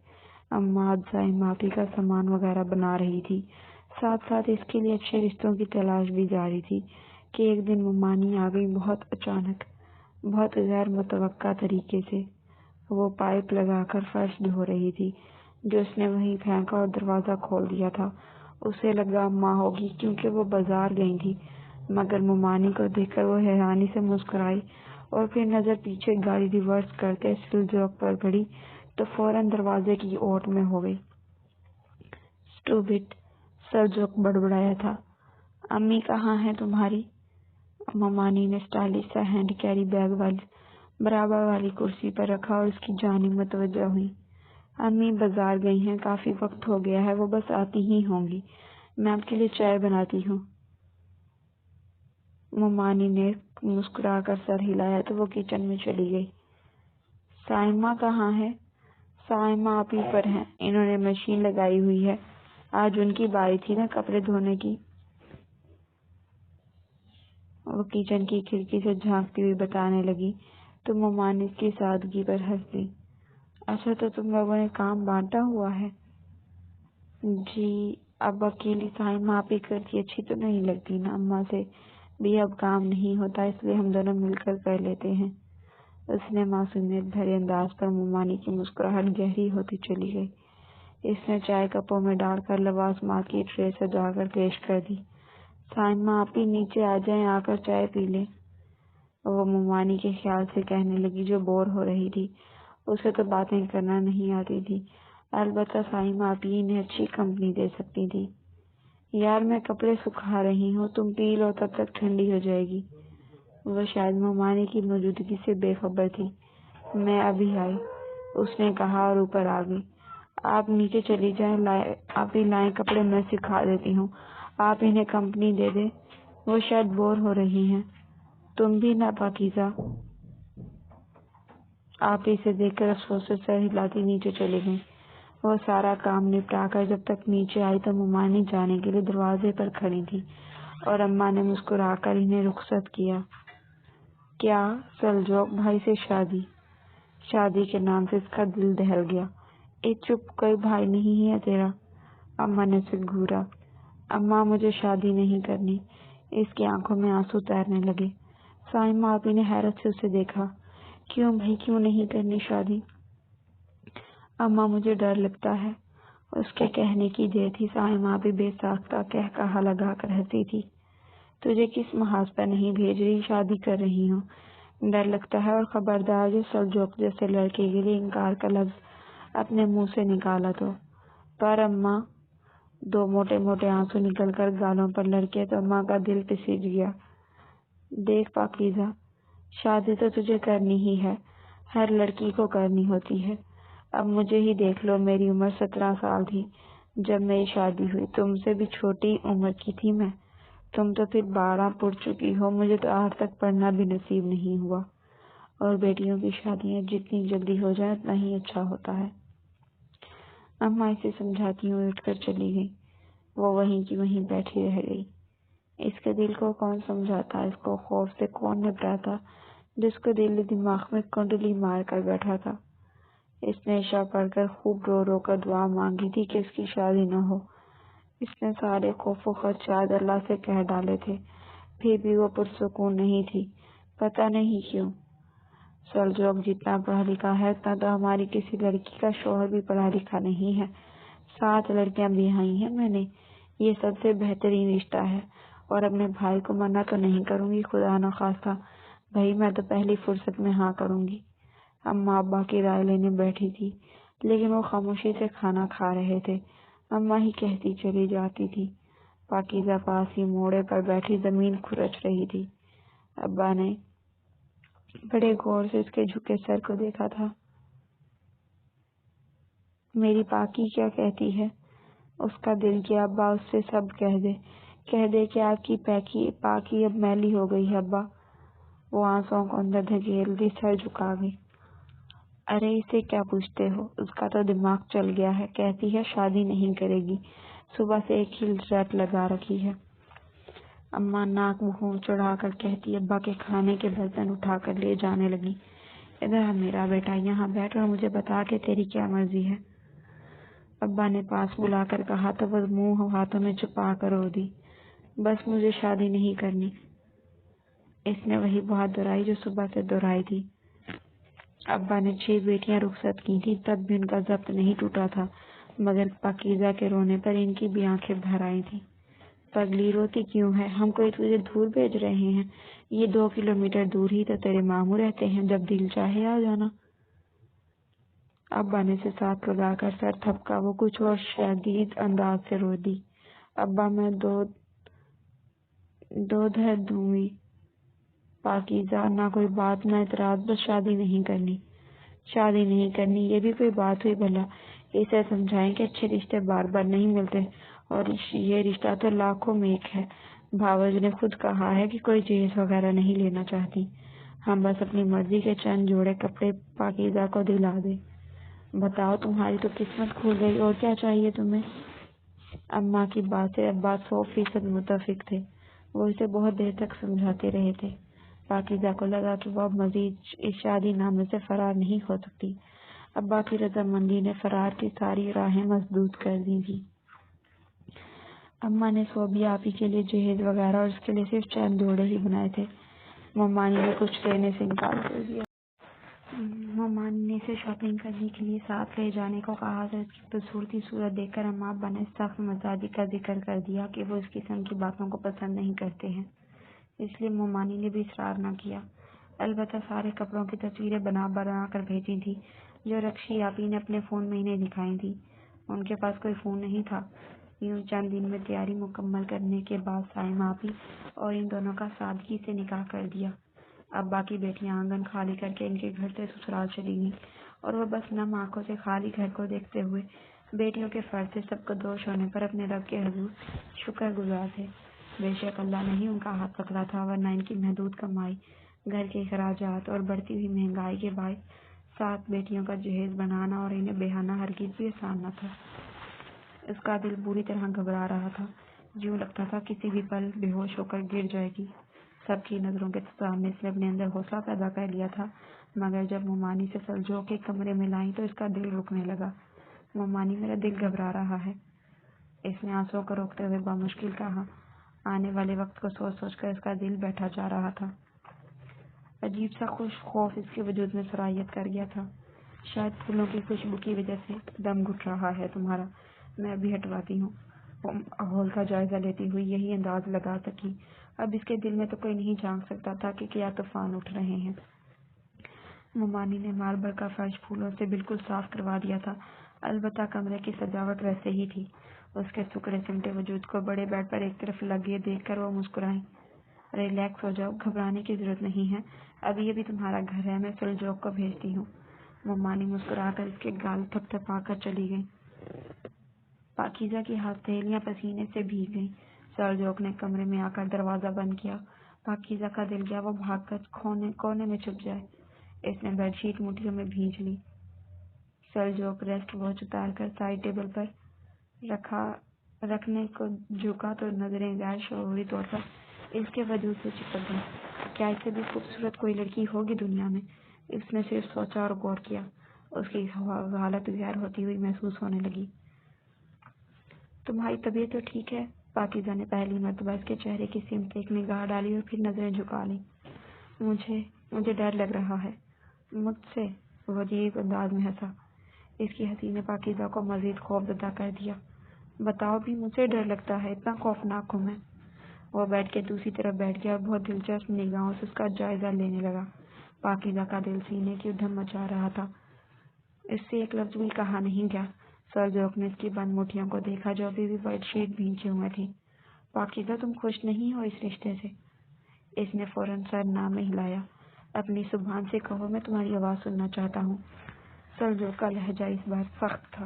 اماں اب سائمہ آپی کا سامان وغیرہ بنا رہی تھی، ساتھ ساتھ اس کے لیے اچھے رشتوں کی تلاش بھی جاری تھی کہ ایک دن ممانی آ گئی، بہت اچانک، بہت غیر متوقع طریقے سے۔ وہ پائپ لگا کر فرش دھو رہی تھی جو اس نے وہیں پھینکا اور دروازہ کھول دیا تھا۔ اسے لگا اماں ہوگی، کیونکہ وہ بازار گئی تھی، مگر ممانی کو دیکھ کر وہ حیرانی سے مسکرائی اور پھر نظر پیچھے گاڑی ریورس کرتے سلجوق پر پڑی تو فوراً دروازے کی اوٹ میں ہو گئی۔ اسٹوپڈ، سلجوق بڑبڑایا تھا۔ امی کہاں ہیں تمہاری؟ ممانی نے اسٹائلش سا ہینڈ کیری بیگ برابر والی کرسی پر رکھا اور اس کی جانب متوجہ ہوئی۔ امی بازار گئی ہیں، کافی وقت ہو گیا ہے، وہ بس آتی ہی ہوں گی، میں آپ کے لیے چائے بناتی ہوں۔ ممانی نے مسکرا کر سر ہلایا تو وہ کچن میں چلی گئی۔ سائمہ کہاں ہے؟ سائمہ آپی پر ہیں، انہوں نے مشین لگائی ہوئی ہے، آج ان کی باری تھی نا کپڑے دھونے کی۔ وہ کچن کی کھڑکی سے جھانکتی ہوئی بتانے لگی تو ممانی اس کی سادگی پر ہنس دی۔ اچھا تو تم لوگوں نے کام بانٹا ہوا ہے؟ جی، اب اکیلی سائمہ آپی کرتی اچھی تو نہیں لگتی نا، اماں سے بھی اب کام نہیں ہوتا، اس لیے ہم دونوں مل کر کر لیتے ہیں۔ اس نے معصومیت بھرے انداز پر ممانی کی مسکراہٹ گہری ہوتی چلی گئی۔ اس نے چائے کپوں میں ڈال کر لوازمات کی ٹرے سجا کر پیش کر دی۔ سائمہ آپی نیچے آ جائیں، آ کر چائے پی لیں، وہ ممانی کے خیال سے کہنے لگی جو بور ہو رہی تھی۔ اسے تو باتیں کرنا نہیں آتی تھی، البتہ سائمہ آپی انہیں اچھی کمپنی دے سکتی تھی۔ یار میں کپڑے سکھا رہی ہوں، تم پی لو، تب تک ٹھنڈی ہو جائے گی۔ وہ شاید ممانی کی موجودگی سے بے خبر تھی۔ میں ابھی آئی، اس نے کہا اور اوپر آ گئی۔ آپ نیچے چلی جائیں، آپی لائیں کپڑے، میں سکھا دیتی ہوں، آپ انہیں کمپنی دے دیں، وہ شاید بور ہو رہی ہیں۔ تم بھی نہ پاکیزہ؟ آپ اسے دیکھ کر افسوس سے سر ہلاتی نیچے چلی گئیں۔ وہ سارا کام نپٹا کر جب تک نیچے آئی تو ممانی جانے کے لیے دروازے پر کھڑی تھی اور اماں نے مسکرا کر انہیں رخصت کیا۔ کیا سلجوق بھائی سے شادی کے نام سے اس کا دل دہل گیا۔ چپ، کوئی بھائی نہیں ہے تیرا؟ اماں نے اسے گھورا۔ اماں مجھے شادی نہیں کرنی۔ اس کی آنکھوں میں آنسو تیرنے لگے۔ سائمہ آپی نے حیرت سے اسے دیکھا۔ کیوں بھائی، کیوں نہیں کرنی شادی؟ اماں مجھے ڈر لگتا ہے۔ اس کے کہنے کی دیر تھی، سائمہ آپی بے ساختہ قہقہا لگا کر ہنسی تھی۔ تجھے کس محاذ پر نہیں بھیج رہی، شادی کر رہی ہوں، ڈر لگتا ہے اور خبردار جو سلجوق جیسے لڑکے کے لیے انکار کا لفظ اپنے منہ سے نکالا تو پر اماں دو موٹے موٹے آنسو نکل کر گالوں پر لڑکے تو اماں کا دل پسیج گیا۔ دیکھ پاکیزہ، شادی تو تجھے کرنی ہی ہے، ہر لڑکی کو کرنی ہوتی ہے۔ اب مجھے ہی دیکھ لو، میری عمر 17 سال تھی جب میری شادی ہوئی، تم سے بھی چھوٹی عمر کی تھی میں، تم تو پھر 12 پڑھ چکی ہو، مجھے تو آج تک پڑھنا بھی نصیب نہیں ہوا، اور بیٹیوں کی شادیاں جتنی جلدی ہو جائیں اتنا ہی اچھا ہوتا ہے۔ اماں اسے سمجھاتی ہوئی اٹھ کر چلی گئی۔ وہ وہیں کی وہیں بیٹھی رہ گئی۔ اس کے دل کو کون سمجھاتا، اس کو خوف سے کون نپٹاتا، جس کو دل دماغ میں کنڈلی مار کر بیٹھا تھا۔ اس نے عشاء پڑھ کر خوب رو رو کر دعا مانگی تھی کہ اس کی شادی نہ ہو۔ اس نے سارے خوف و خدشات اللہ سے کہہ ڈالے تھے، پھر بھی وہ پرسکون نہیں تھی، پتہ نہیں کیوں۔ سلجوق جتنا پڑھا لکھا ہے اتنا تو ہماری کسی لڑکی کا شوہر بھی پڑھا لکھا نہیں ہے۔ 7 لڑکیاں بیائی ہیں میں نے، یہ سب سے بہترین رشتہ ہے، اور اپنے بھائی کو منع تو نہیں کروں گی، خدا نخواستہ بھائی میں تو پہلی فرصت میں ہاں کروں گی۔ اماں ابا کی رائے لینے بیٹھی تھی، لیکن وہ خاموشی سے کھانا کھا رہے تھے۔ اماں ہی کہتی چلی جاتی تھی۔ پاکیزہ پاس ہی موڑے پر بیٹھی زمین کھرچ رہی تھی۔ ابا نے بڑے غور سے اس کے جھکے سر کو دیکھا تھا۔ میری پاکی کیا کہتی ہے؟ اس کا دل کیا ابا اس سے سب کہہ دے کہ آپ کی پاکی اب میلی ہو گئی ہے ابا۔ وہ آنسوؤں کو اندر دھکیل دی، سر جھکا گئی۔ ارے اسے کیا پوچھتے ہو، اس کا تو دماغ چل گیا ہے، کہتی ہے شادی نہیں کرے گی، صبح سے ایک ہی رٹ لگا رکھی ہے۔ اماں ناک منہ چڑھا کر کہتی، ابا کے کھانے کے برتن اٹھا کر لے جانے لگی۔ ادھر آ میرا بیٹا، یہاں بیٹھ اور مجھے بتا کہ تیری کیا مرضی ہے۔ ابا نے پاس بلا کر کہا تو وہ منہ ہاتھوں میں چھپا کر رو دی، بس مجھے شادی نہیں کرنی۔ اس نے وہی بات دہرائی جو صبح سے دہرائی تھی۔ ابا نے 6 بیٹیاں رخصت کی تھی، تب بھی ان کا ضبط نہیں ٹوٹا تھا، مگر پاکیزہ کے رونے پر ان کی بھی آنکھیں بھر آئی تھیں۔ پگلی روتی کیوں ہے؟ ہم کوئی تجھے دور بھیج رہے ہیں؟ یہ 2 کلومیٹر دور ہی تو تیرے ماموں رہتے ہیں، جب دل چاہے آ جانا۔ ابا نے اسے ساتھ لگا کر سر تھپکا، وہ کچھ اور شدید انداز سے رو دی۔ ابا میں دو دھر دوں گی۔ پاکیزہ نہ کوئی بات نہ اعتراض، بس شادی نہیں کرنی۔ شادی نہیں کرنی یہ بھی کوئی بات ہوئی بھلا؟ اسے سمجھائیں کہ اچھے رشتے بار بار نہیں ملتے، اور یہ رشتہ تو لاکھوں میں ایک ہے۔ بھاوج نے خود کہا ہے کہ کوئی جہیز وغیرہ نہیں لینا چاہتی، ہم بس اپنی مرضی کے چند جوڑے کپڑے پاکیزہ کو دلا دیں۔ بتاؤ، تمہاری تو قسمت کھل گئی، اور کیا چاہیے تمہیں؟ اماں کی بات سے ابا 100% متفق تھے۔ وہ اسے بہت دیر تک سمجھاتے رہے تھے۔ پاکیزہ کو لگا کہ وہ اب مزید اس شادی نامے سے فرار نہیں ہو سکتی۔ ابا کی رضامندی نے فرار کی ساری راہیں مسدود کر دی تھی۔ اماں نے صوبی آپی کے لیے جہیز وغیرہ اور اس کے لیے صرف چند جوڑے ہی بنائے تھے۔ ممانی نے کچھ لینے سے انکار کر دیا۔ ممانی نے اسے شاپنگ کرنے کے لیے ساتھ لے جانے کو کہا تو اس کی بدصورتی صورت دیکھ کر اماں ابا نے سخت مزاجی کا ذکر کر دیا کہ وہ اس قسم کی باتوں کو پسند نہیں کرتے ہیں، اس لیے ممانی نے بھی اصرار نہ کیا۔ البتہ سارے کپڑوں کی تصویریں بنا کر بھیجی تھی جو رکشی آپی نے اپنے فون میں انہیں دکھائی تھی۔ ان کے پاس کوئی فون نہیں تھا۔ یوں چند دن میں تیاری مکمل کرنے کے بعد سائمہ آپی اور ان دونوں کا سادگی سے نکاح کر دیا۔ ابا کی بیٹیاں آنگن خالی کر کے ان کے گھر سے سسرال چلی گئیں، اور وہ بس نم آنکھوں سے خالی گھر کو دیکھتے ہوئے بیٹیوں کے فرض سے سب کو دوش ہونے پر اپنے رب کے حضور شکر گزار تھے۔ بے شک اللہ نے ہی ان کا ہاتھ پکڑا تھا، ورنہ ان کی محدود کمائی، گھر کے اخراجات اور بڑھتی ہوئی مہنگائی کے باعث 7 بیٹیوں کا جہیز بنانا اور انہیں بیاہنا ہرگز بھی آسان نہ تھا۔ اس کا دل بری طرح گھبرا رہا تھا، یوں لگتا تھا کسی بھی پل بے ہوش ہو کر گر جائے گی۔ سب کی نظروں کے سامنے اس نے اپنے اندر حوصلہ پیدا کر لیا تھا، مگر جب ممانی سے سلجوق کے کمرے میں لائیں تو اس کا دل رکنے لگا۔ ممانی، میرا دل گھبرا رہا ہے، اس نے آنسوؤں کو روکتے ہوئے بامشکل کہا۔ آنے والے وقت کو سوچ سوچ کر اس کا دل بیٹھا جا رہا تھا۔ عجیب سا خوف اس کے وجود میں سرایت کر گیا تھا۔ شاید پھولوں کی خوشبو کی وجہ سے دم گھٹ رہا ہے تمہارا، میں ابھی ہٹواتی ہوں۔ وہ ماحول کا جائزہ لیتی ہوئی یہی انداز لگا سکی اب اس کے دل میں تو کوئی نہیں جھانک سکتا تھا کہ کیا طوفان اٹھ رہے ہیں۔ ممانی نے ماربل کا فرش پھولوں سے بالکل صاف کروا دیا تھا، البتہ کمرے کی سجاوٹ ویسے ہی تھی۔ اس کے سکڑے سمٹے وجود کو بڑے بیڈ پر ایک طرف لگے دیکھ کر وہ مسکرائیں۔ ریلیکس ہو جاؤ، گھبرانے کی ضرورت نہیں ہے، ابھی ابھی تمہارا گھر ہے، میں سلجوق کو بھیجتی ہوں۔ ممانی مسکرا کر اس کے گال تھپ تھپا کر چلی گئی۔ پاکیزہ کی ہتھیلیاں پسینے سے بھیگ گئیں۔ سلجوق نے کمرے میں آ کر دروازہ بند کیا۔ پاکیزہ کا دل گیا وہ بھاگ کر کونے میں چھپ جائے۔ اس نے بیڈ شیٹ مٹھیوں میں بھینج لی۔ سلجوق ریسٹ واچ اتار کر سائڈ ٹیبل پر رکھنے کو جھکا تو نظریں غیر شعوری طور پر اس کے وجود سے چپک گئیں۔ کیا اس سے بھی خوبصورت کوئی لڑکی ہوگی دنیا میں؟ اس نے صرف سوچا اور غور کیا۔ اس کی حالت غیر ہوتی ہوئی محسوس ہونے لگی۔ تمہاری طبیعت تو ٹھیک ہے؟ پاکیزہ نے پہلی مرتبہ اس کے چہرے کی سمت ایک نگاہ ڈالی اور پھر نظریں جھکا لیں۔ مجھے ڈر لگ رہا ہے۔ مجھ سے؟ وہ عجیب انداز میں ہنسا۔ اس کی ہنسی نے پاکیزہ کو مزید خوفزدہ کر دیا۔ بتاؤ بھی، مجھے ڈر لگتا ہے؟ اتنا خوفناک ہوں میں؟ وہ بیڈ کے دوسری طرف بیٹھ گیا اور بہت دلچسپ نگاہوں سے اس کا جائزہ لینے لگا۔ پاکیزہ کا دل سینے کی ادھم مچا رہا تھا۔ اس سے ایک لفظ بھی کہا نہیں گیا۔ سلجوق نے اس کی بند مٹھیوں کو دیکھا جو ابھی بھی بیڈ شیٹ بھینچے ہوئے تھی۔ پاکیزہ، تم خوش نہیں ہو اس رشتے سے؟ اس نے فوراً سر نہ میں ہلایا۔ اپنی زبان سے کہو، میں تمہاری آواز سننا چاہتا ہوں۔ سلجوق کا لہجہ اس بار سخت تھا۔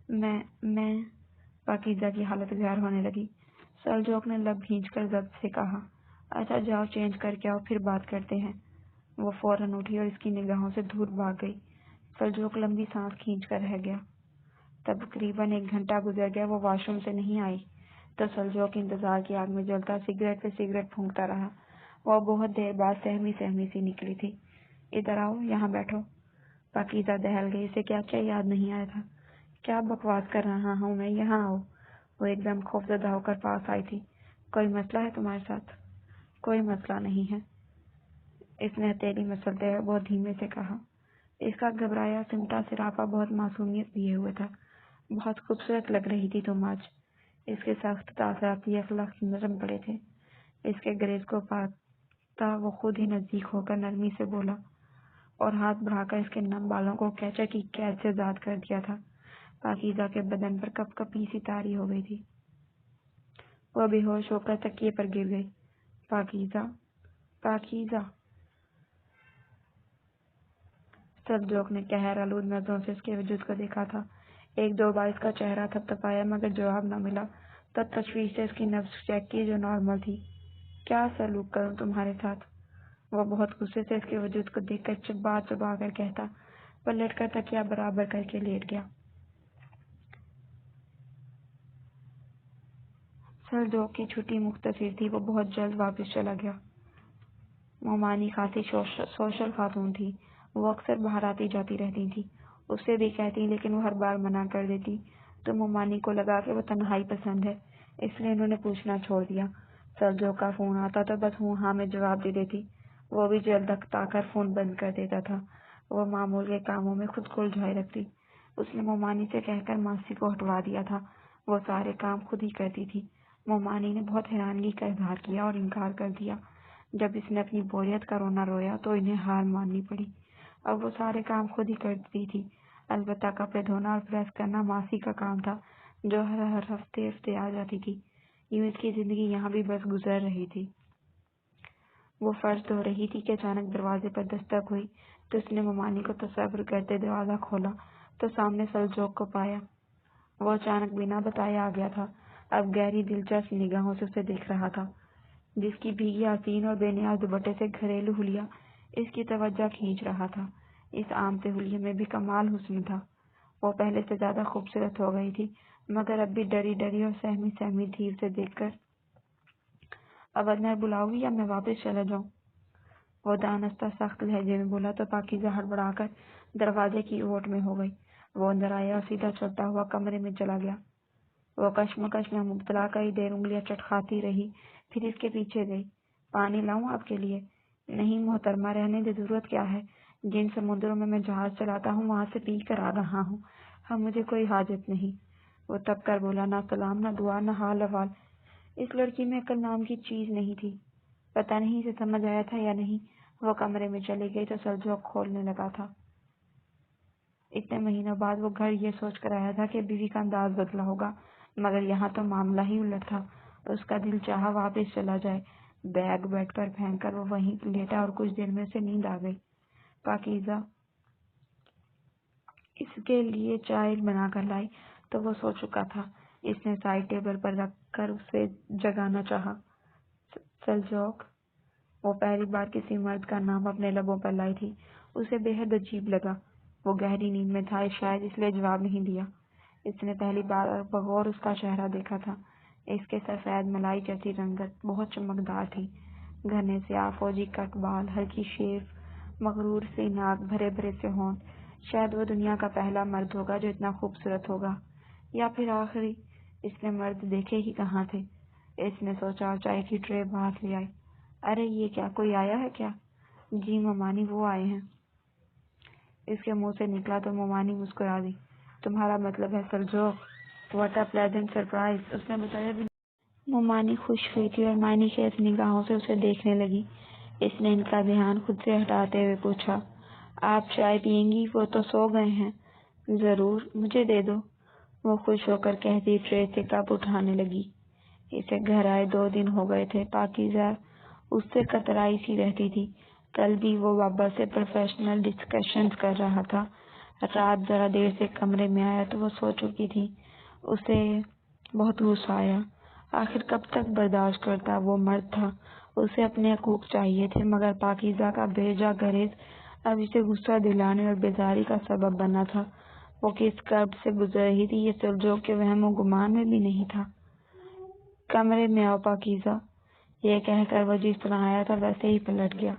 میں پاکیزہ کی حالت غیر ہونے لگی۔ سلجوق نے لب بھینچ کر ضبط سے کہا، اچھا جاؤ چینج کر کے آؤ، پھر بات کرتے ہیں۔ وہ فوراً اٹھی اور اس کی نگاہوں سے دور بھاگ گئی۔ سلجوق لمبی سانس کھینچ کر رہ گیا۔ تقریباً 1 گھنٹہ گزر گیا، وہ واش روم سے نہیں آئی تو سلجوق انتظار کی آگ میں جلتا سگریٹ پہ سگریٹ پھونکتا رہا۔ وہ بہت دیر بعد سہمی سی نکلی تھی۔ ادھر آؤ، یہاں بیٹھو۔ پاکیزہ دہل گئی، اسے کیا کیا یاد نہیں آیا تھا۔ کیا بکواس کر رہا ہوں میں، یہاں آؤ۔ وہ ایک دم خوفزدہ ہو کر پاس آئی تھی۔ کوئی مسئلہ ہے تمہارے ساتھ؟ کوئی مسئلہ نہیں ہے، اس نے ہتھیلی مسلتے ہوئے بہت دھیمے سے کہا۔ اس کا گھبرایا سمٹا سراپا بہت معصومیت لیے ہوئے تھا۔ بہت خوبصورت لگ رہی تھی تم آج۔ اس کے سخت تاثراتی اخلاق نرم پڑے تھے۔ اس کے گریز کو پاتا وہ خود ہی نزدیک ہو کر نرمی سے بولا اور ہاتھ بڑھا کر اس کے نم بالوں کو کیچا کی قید سے آزاد کر دیا تھا۔ پاکیزہ کے بدن پر کپ کپی سی طاری ہو گئی تھی۔ وہ بے ہوش ہو کر تکیے پر گر گئی۔ پاکیزہ سلجوق نے قہر آلود نظروں سے اس کے وجود کو دیکھا تھا۔ 1-2 بار اس کا چہرہ تھپتھپایا مگر جواب نہ ملا تو تشویش سے اس کی نبض چیک کی جو نارمل تھی۔ کیا سلوک کروں تمہارے ساتھ؟ وہ بہت غصے سے اس کے وجود کو دیکھ کر چبا چبا کر کہتا، پلٹ کر تکیہ برابر کر کے لیٹ گیا۔ سلجوق کی چھٹی مختصر تھی، وہ بہت جلد واپس چلا گیا۔ ممانی خاصی سوشل خاتون تھی، وہ اکثر باہر آتی جاتی رہتی تھی۔ اس سے بھی کہتی لیکن وہ ہر بار منع کر دیتی تو ممانی کو لگا کہ وہ تنہائی پسند ہے، اس لیے انہوں نے پوچھنا چھوڑ دیا۔ سلجوق کا فون آتا تو بس ہوں ہاں میں جواب دے دیتی، وہ بھی جلد اکتا کر فون بند کر دیتا تھا۔ وہ معمول کے کاموں میں خود کو الجھائے رکھتی۔ اس نے ممانی سے کہہ کر ماسی کو ہٹوا دیا تھا، وہ سارے کام خود ہی کرتی تھی۔ ممانی نے بہت حیرانگی کا اظہار کیا اور انکار کر دیا۔ جب اس نے اپنی بوریت کا رونا رویا تو انہیں ہار ماننی پڑی۔ اب وہ سارے کام خود ہی کرتی تھی، البتہ کپڑے دھونا اور پریس کرنا ماسی کا کام تھا جو ہر ہفتے آ جاتی تھی۔ یوں اس کی زندگی یہاں بھی بس گزر رہی تھی۔ وہ فرش دھو رہی تھی کہ اچانک دروازے پر دستک ہوئی تو اس نے ممانی کو تصور کرتے دروازہ کھولا تو سامنے سلجوق کو پایا۔ وہ اچانک بنا بتائے آ گیا تھا، اب گہری دلچسپ نگاہوں سے اسے دیکھ رہا تھا، جس کی بھیگی آستین اور بے نیاز دوپٹے سے گھریلو حلیہ اس کی توجہ کھینچ رہا تھا۔ اس عام سے حلیے میں بھی کمال حسن تھا۔ وہ پہلے سے زیادہ خوبصورت ہو گئی تھی مگر اب بھی ڈری ڈری اور سہمی تھی اسے دیکھ کر۔ اب اندر بلاؤ گی یا میں واپس چلا جاؤں؟ وہ دانستہ سخت لہجے میں بولا تو پاکیزہ ہڑبڑا کر دروازے کی اوٹ میں ہو گئی۔ وہ اندر آیا اور سیدھا چلتا ہوا کمرے میں چلا گیا۔ وہ کشمکش میں مبتلا کئی دیر انگلیاں چٹکھاتی رہی، پھر اس کے پیچھے گئی۔ پانی لاؤں آپ کے لیے؟ نہیں محترمہ، رہنے دے، ضرورت کیا ہے؟ جن سمندروں میں جہاز چلاتا ہوں وہاں سے پی کر آ رہا ہوں، ہاں مجھے کوئی حاجت نہیں۔ وہ تب کر بولا، نہ سلام نہ دعا نہ حال احوال، اس لڑکی میں عقل نام کی چیز نہیں تھی۔ پتہ نہیں اسے سمجھ آیا تھا یا نہیں۔ وہ کمرے میں چلی گئی تو سلجوق کھولنے لگا تھا۔ اتنے مہینوں بعد وہ گھر یہ سوچ کر آیا تھا کہ بیوی کا انداز بدلا ہوگا، مگر یہاں تو معاملہ ہی الٹ تھا۔ اس کا دل چاہا واپس چلا جائے۔ بیگ بیڈ پر پھینک کر وہ وہیں لیٹا اور کچھ دیر میں اسے نیند آ گئی۔ پاکیزہ اس کے لیے چائے بنا کر لائی تو وہ سو چکا تھا۔ اس نے سائڈ ٹیبل پر رکھ کر اسے جگانا چاہا۔ سلجوق، وہ پہلی بار کسی مرد کا نام اپنے لبوں پر لائی تھی۔ اسے بے حد عجیب لگا۔ وہ گہری نیند میں تھا، شاید اس لیے جواب نہیں دیا۔ اس نے پہلی بار بغور اس کا چہرہ دیکھا تھا۔ اس کے سفید ملائی جیسی رنگت بہت چمکدار تھی۔ گھنے سیاہ فوجی کٹ بال، ہلکی شیف، مغرور سی ناک، بھرے بھرے سے ہونٹ۔ شاید وہ دنیا کا پہلا مرد ہوگا جو اتنا خوبصورت ہوگا، یا پھر آخری۔ اس نے مرد دیکھے ہی کہاں تھے۔ اس نے سوچا اور چائے کی ٹرے باہر لے آئی۔ ارے یہ کیا، کوئی آیا ہے کیا؟ جی ممانی، وہ آئے ہیں۔ اس کے منہ سے نکلا تو ممانی مسکرا دی۔ تمہارا مطلب ہے Seljuk? What a pleasant surprise, اس نے بتایا بھی۔ ممانی خوش ہوئی تھی اور معنی خیز نگاہوں سے اسے دیکھنے لگی۔ اس نے ان کا دھیان خود سے ہٹاتے ہوئے پوچھا، آپ چائے پئیں گی؟ وہ تو سو گئے ہیں۔ ضرور، مجھے دے دو، وہ خوش ہو کر کہتی ٹرے سے کپ اٹھانے لگی۔ اسے گھر آئے 2 دن ہو گئے تھے۔ پاکیزہ اس سے کترائی سی رہتی تھی۔ کل بھی وہ بابا سے پروفیشنل ڈسکشنز کر رہا تھا۔ رات ذرا دیر سے کمرے میں آیا تو وہ سو چکی تھی۔ اسے بہت غصہ آیا۔ آخر کب تک برداشت کرتا؟ وہ مرد تھا، اسے اپنے حقوق چاہیے تھے، مگر پاکیزہ کا بھیجا گریز اب اسے غصہ دلانے اور بیزاری کا سبب بنا تھا۔ وہ کس کرب سے گزر رہی تھی یہ سلجوق کے وہم و گمان میں بھی نہیں تھا۔ کمرے میں آؤ پاکیزہ، یہ کہہ کر وہ جس طرح آیا تھا ویسے ہی پلٹ گیا۔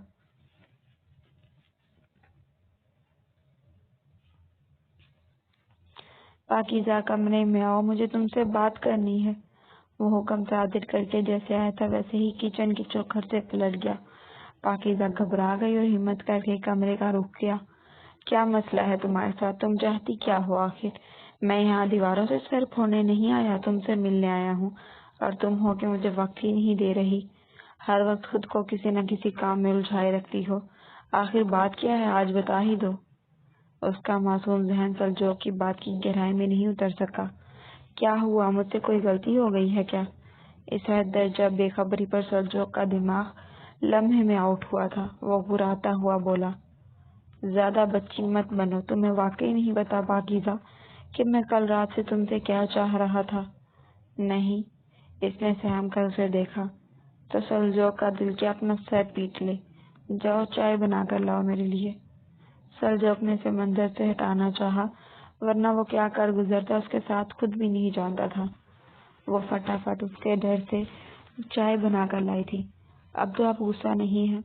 پاکیزہ کمرے میں آؤ، مجھے تم سے بات کرنی ہے۔ وہ حکم صادر کر کے جیسے آیا تھا ویسے ہی کچن کی چوکھٹ سے پلٹ گیا۔ پاکیزہ گھبرا گئی اور ہمت کر کے کمرے کا رخ کیا۔ کیا مسئلہ ہے تمہارے ساتھ؟ تم چاہتی کیا ہو آخر؟ میں یہاں دیواروں سے سر پھوڑنے نہیں آیا، تم سے ملنے آیا ہوں، اور تم ہو کہ مجھے وقت ہی نہیں دے رہی۔ ہر وقت خود کو کسی نہ کسی کام میں الجھائے رکھتی ہو۔ آخر بات کیا ہے، آج بتا ہی دو۔ اس کا معصوم ذہن سلجوق کی بات کی گہرائی میں نہیں اتر سکا۔ کیا ہوا؟ مجھ سے کوئی غلطی ہو گئی ہے کیا؟ اس حد درجہ بے خبری پر سلجوق کا دماغ لمحے میں آؤٹ ہوا تھا۔ وہ گھراتا ہوا بولا، زیادہ بچی مت بنو، تمہیں واقعی نہیں پتا پاکیزہ کہ میں کل رات سے تم سے کیا چاہ رہا تھا؟ نہیں۔ اس نے سہم کر اسے دیکھا۔ تو سلجوق کا دل کیا اپنا سر پیٹ لے۔ جاؤ چائے بنا کر لاؤ میرے لیے۔ سلجوق نے اسے منظر سے ہٹانا چاہا، ورنہ وہ کیا کر گزرتا اس کے ساتھ خود بھی نہیں جانتا تھا۔ وہ فٹافٹ اس کے ڈر سے چائے بنا کر لائی تھی۔ اب تو آپ غصہ نہیں ہے؟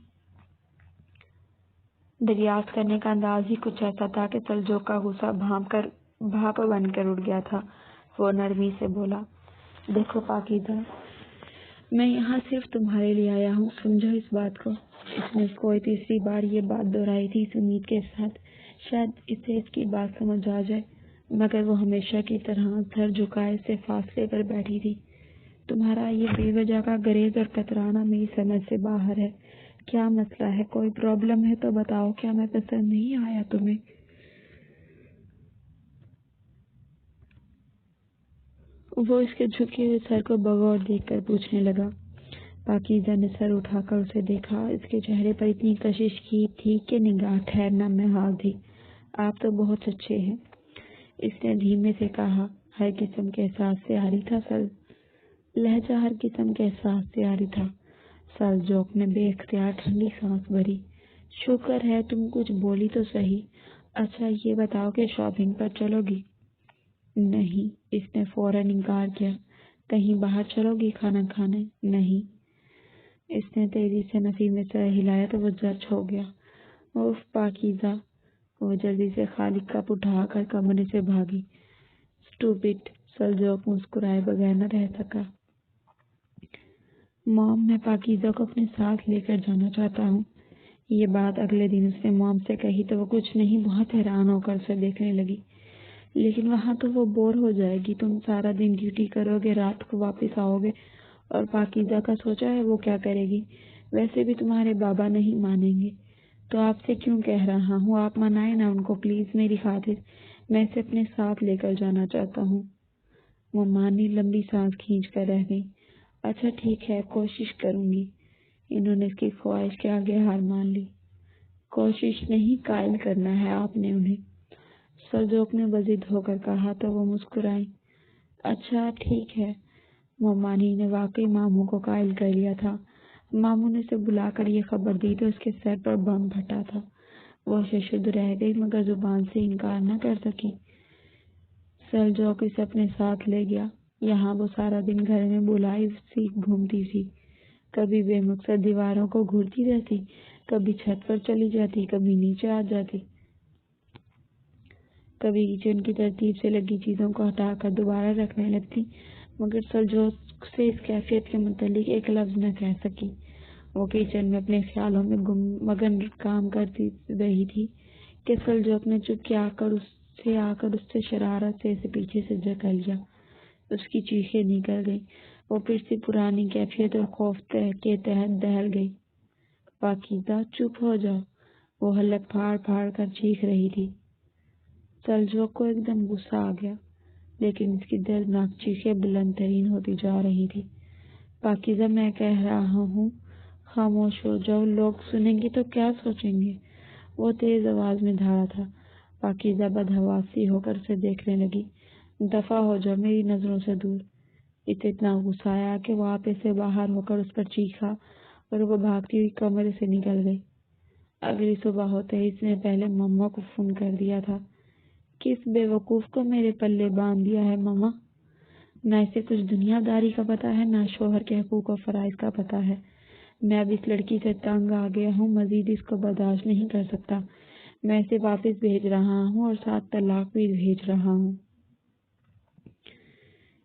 دریافت کرنے کا انداز ہی کچھ ایسا تھا کہ سلجوق کا غصہ بھاپ بن کر اٹھ گیا تھا۔ وہ نرمی سے بولا، دیکھو پاکیزہ، میں یہاں صرف تمہارے لیے آیا ہوں، سمجھو اس بات کو۔ اس نے کوئی تیسری بار یہ بات دہرائی تھی اس امید کے ساتھ شاید اسے اس کی بات سمجھ آ جائے، مگر وہ ہمیشہ کی طرح سر جھکائے سے فاصلے پر بیٹھی تھی۔ تمہارا یہ بے وجہ کا گریز اور کترانا میری سمجھ سے باہر ہے۔ کیا مسئلہ ہے؟ کوئی پرابلم ہے تو بتاؤ، کیا میں پسند نہیں آیا تمہیں؟ وہ اس کے جھکے ہوئے سر کو بغور دیکھ کر پوچھنے لگا۔ پاکیزہ نے سر اٹھا کر اسے دیکھا۔ اس کے چہرے پر اتنی کشش کی تھی کہ نگاہ ٹھہرنا محال تھی۔ آپ تو بہت اچھے ہیں، اس نے دھیمے سے کہا۔ ہر قسم کے احساس سے عاری تھا لہجہ ہر قسم کے احساس سے عاری تھا۔ سلجوق نے بے اختیار ٹھنڈی سانس بھری۔ شکر ہے تم کچھ بولی تو صحیح۔ اچھا یہ بتاؤ کہ شاپنگ پر چلو گی؟ نہیں، اس نے فوراً انکار کیا۔ کہیں باہر چلو گی کھانا کھانے؟ نہیں۔ اس نے تیزی سے نفی میں سر ہلایا تو وہ زچ ہو گیا۔ اوف پاکیزہ، وہ جلدی سے خالی کپ اٹھا کر کمرے سے بھاگی۔ اسٹوپڈ، سلجوق مسکرائے بغیر نہ رہ سکا۔ مام، میں پاکیزہ کو اپنے ساتھ لے کر جانا چاہتا ہوں۔ یہ بات اگلے دن اس نے مام سے کہی تو وہ کچھ نہیں بہت حیران ہو کر اسے دیکھنے لگی۔ لیکن وہاں تو وہ بور ہو جائے گی، تم سارا دن ڈیوٹی کرو گے، رات کو واپس آؤ گے اور پاکیزہ کا سوچا ہے وہ کیا کرے گی؟ ویسے بھی تمہارے بابا نہیں مانیں گے تو آپ سے کیوں کہہ رہا ہوں، آپ منائیں نا ان کو پلیز، میری خاطر میں اسے اپنے ساتھ لے کر جانا چاہتا ہوں۔ ممانی لمبی سانس کھینچ کر رہ گئی۔ اچھا ٹھیک ہے، کوشش کروں گی۔ انہوں نے اس کی خواہش کے آگے ہار مان لی۔ کوشش نہیں، قائل کرنا ہے آپ نے انہیں، سلجوق نے بضد ہو کر کہا تو وہ مسکرائی۔ اچھا ٹھیک ہے۔ ممانی نے واقعی ماموں کو قائل کر لیا تھا۔ ماموں نے اسے بلا کر یہ خبر دی تو اس کے سر پر بم پھٹا تھا۔ وہ ششد رہ گئی مگر زبان سے انکار نہ کر سکی۔ سلجوق اسے اپنے ساتھ لے گیا۔ یہاں وہ سارا دن گھر میں بلائی سی گھومتی تھی، کبھی بے مقصد دیواروں کو گھورتی رہتی، کبھی چھت پر چلی جاتی، کبھی نیچے آ جاتی، کبھی کچن کی ترتیب سے لگی چیزوں کو ہٹا کر دوبارہ رکھنے لگتی، مگر سلجوق سے اس کیفیت کے متعلق ایک لفظ نہ کہہ سکی۔ وہ کچن میں اپنے خیالوں میں مگن کام کرتی رہی تھی کہ سلجوق نے چپ کے آ کر اس سے شرارت سے اسے پیچھے سے جکڑ لیا۔ اس کی چیخیں نکل گئی، وہ پھر سے پرانی کیفیت اور خوف کے تحت دہل گئی۔ پاکیزہ چپ ہو جاؤ، وہ حلق پھاڑ پھاڑ کر چیخ رہی تھی۔ سلجوق کو ایک دم غصہ آ گیا، لیکن اس کی دردناک چیخیں بلند ترین ہوتی جا رہی تھی۔ پاکیزہ میں کہہ رہا ہوں خاموش ہو جاؤ، لوگ سنیں گے تو کیا سوچیں گے؟ وہ تیز آواز میں دھاڑا تھا۔ پاکیزہ بدحواسی ہو کر اسے دیکھنے لگی۔ دفع ہو جاؤ میری نظروں سے دور۔ اسے اتنا غصہ آیا کہ وہ آپے سے باہر ہو کر اس پر چیخا اور وہ بھاگتی ہوئی کمرے سے نکل گئی۔ اگلی صبح ہوتے ہی اس نے پہلے مما کو فون کر دیا تھا۔ کس بے وقوف کو میرے پلے باندھ دیا ہے مما؟ نہ اسے کچھ دنیا داری کا پتہ ہے، نہ شوہر کے حقوق و فرائض کا پتہ ہے۔ میں اب اس لڑکی سے تنگ آ گیا ہوں، مزید اس کو برداشت نہیں کر سکتا۔ میں اسے واپس بھیج رہا ہوں اور ساتھ طلاق بھی بھیج رہا ہوں۔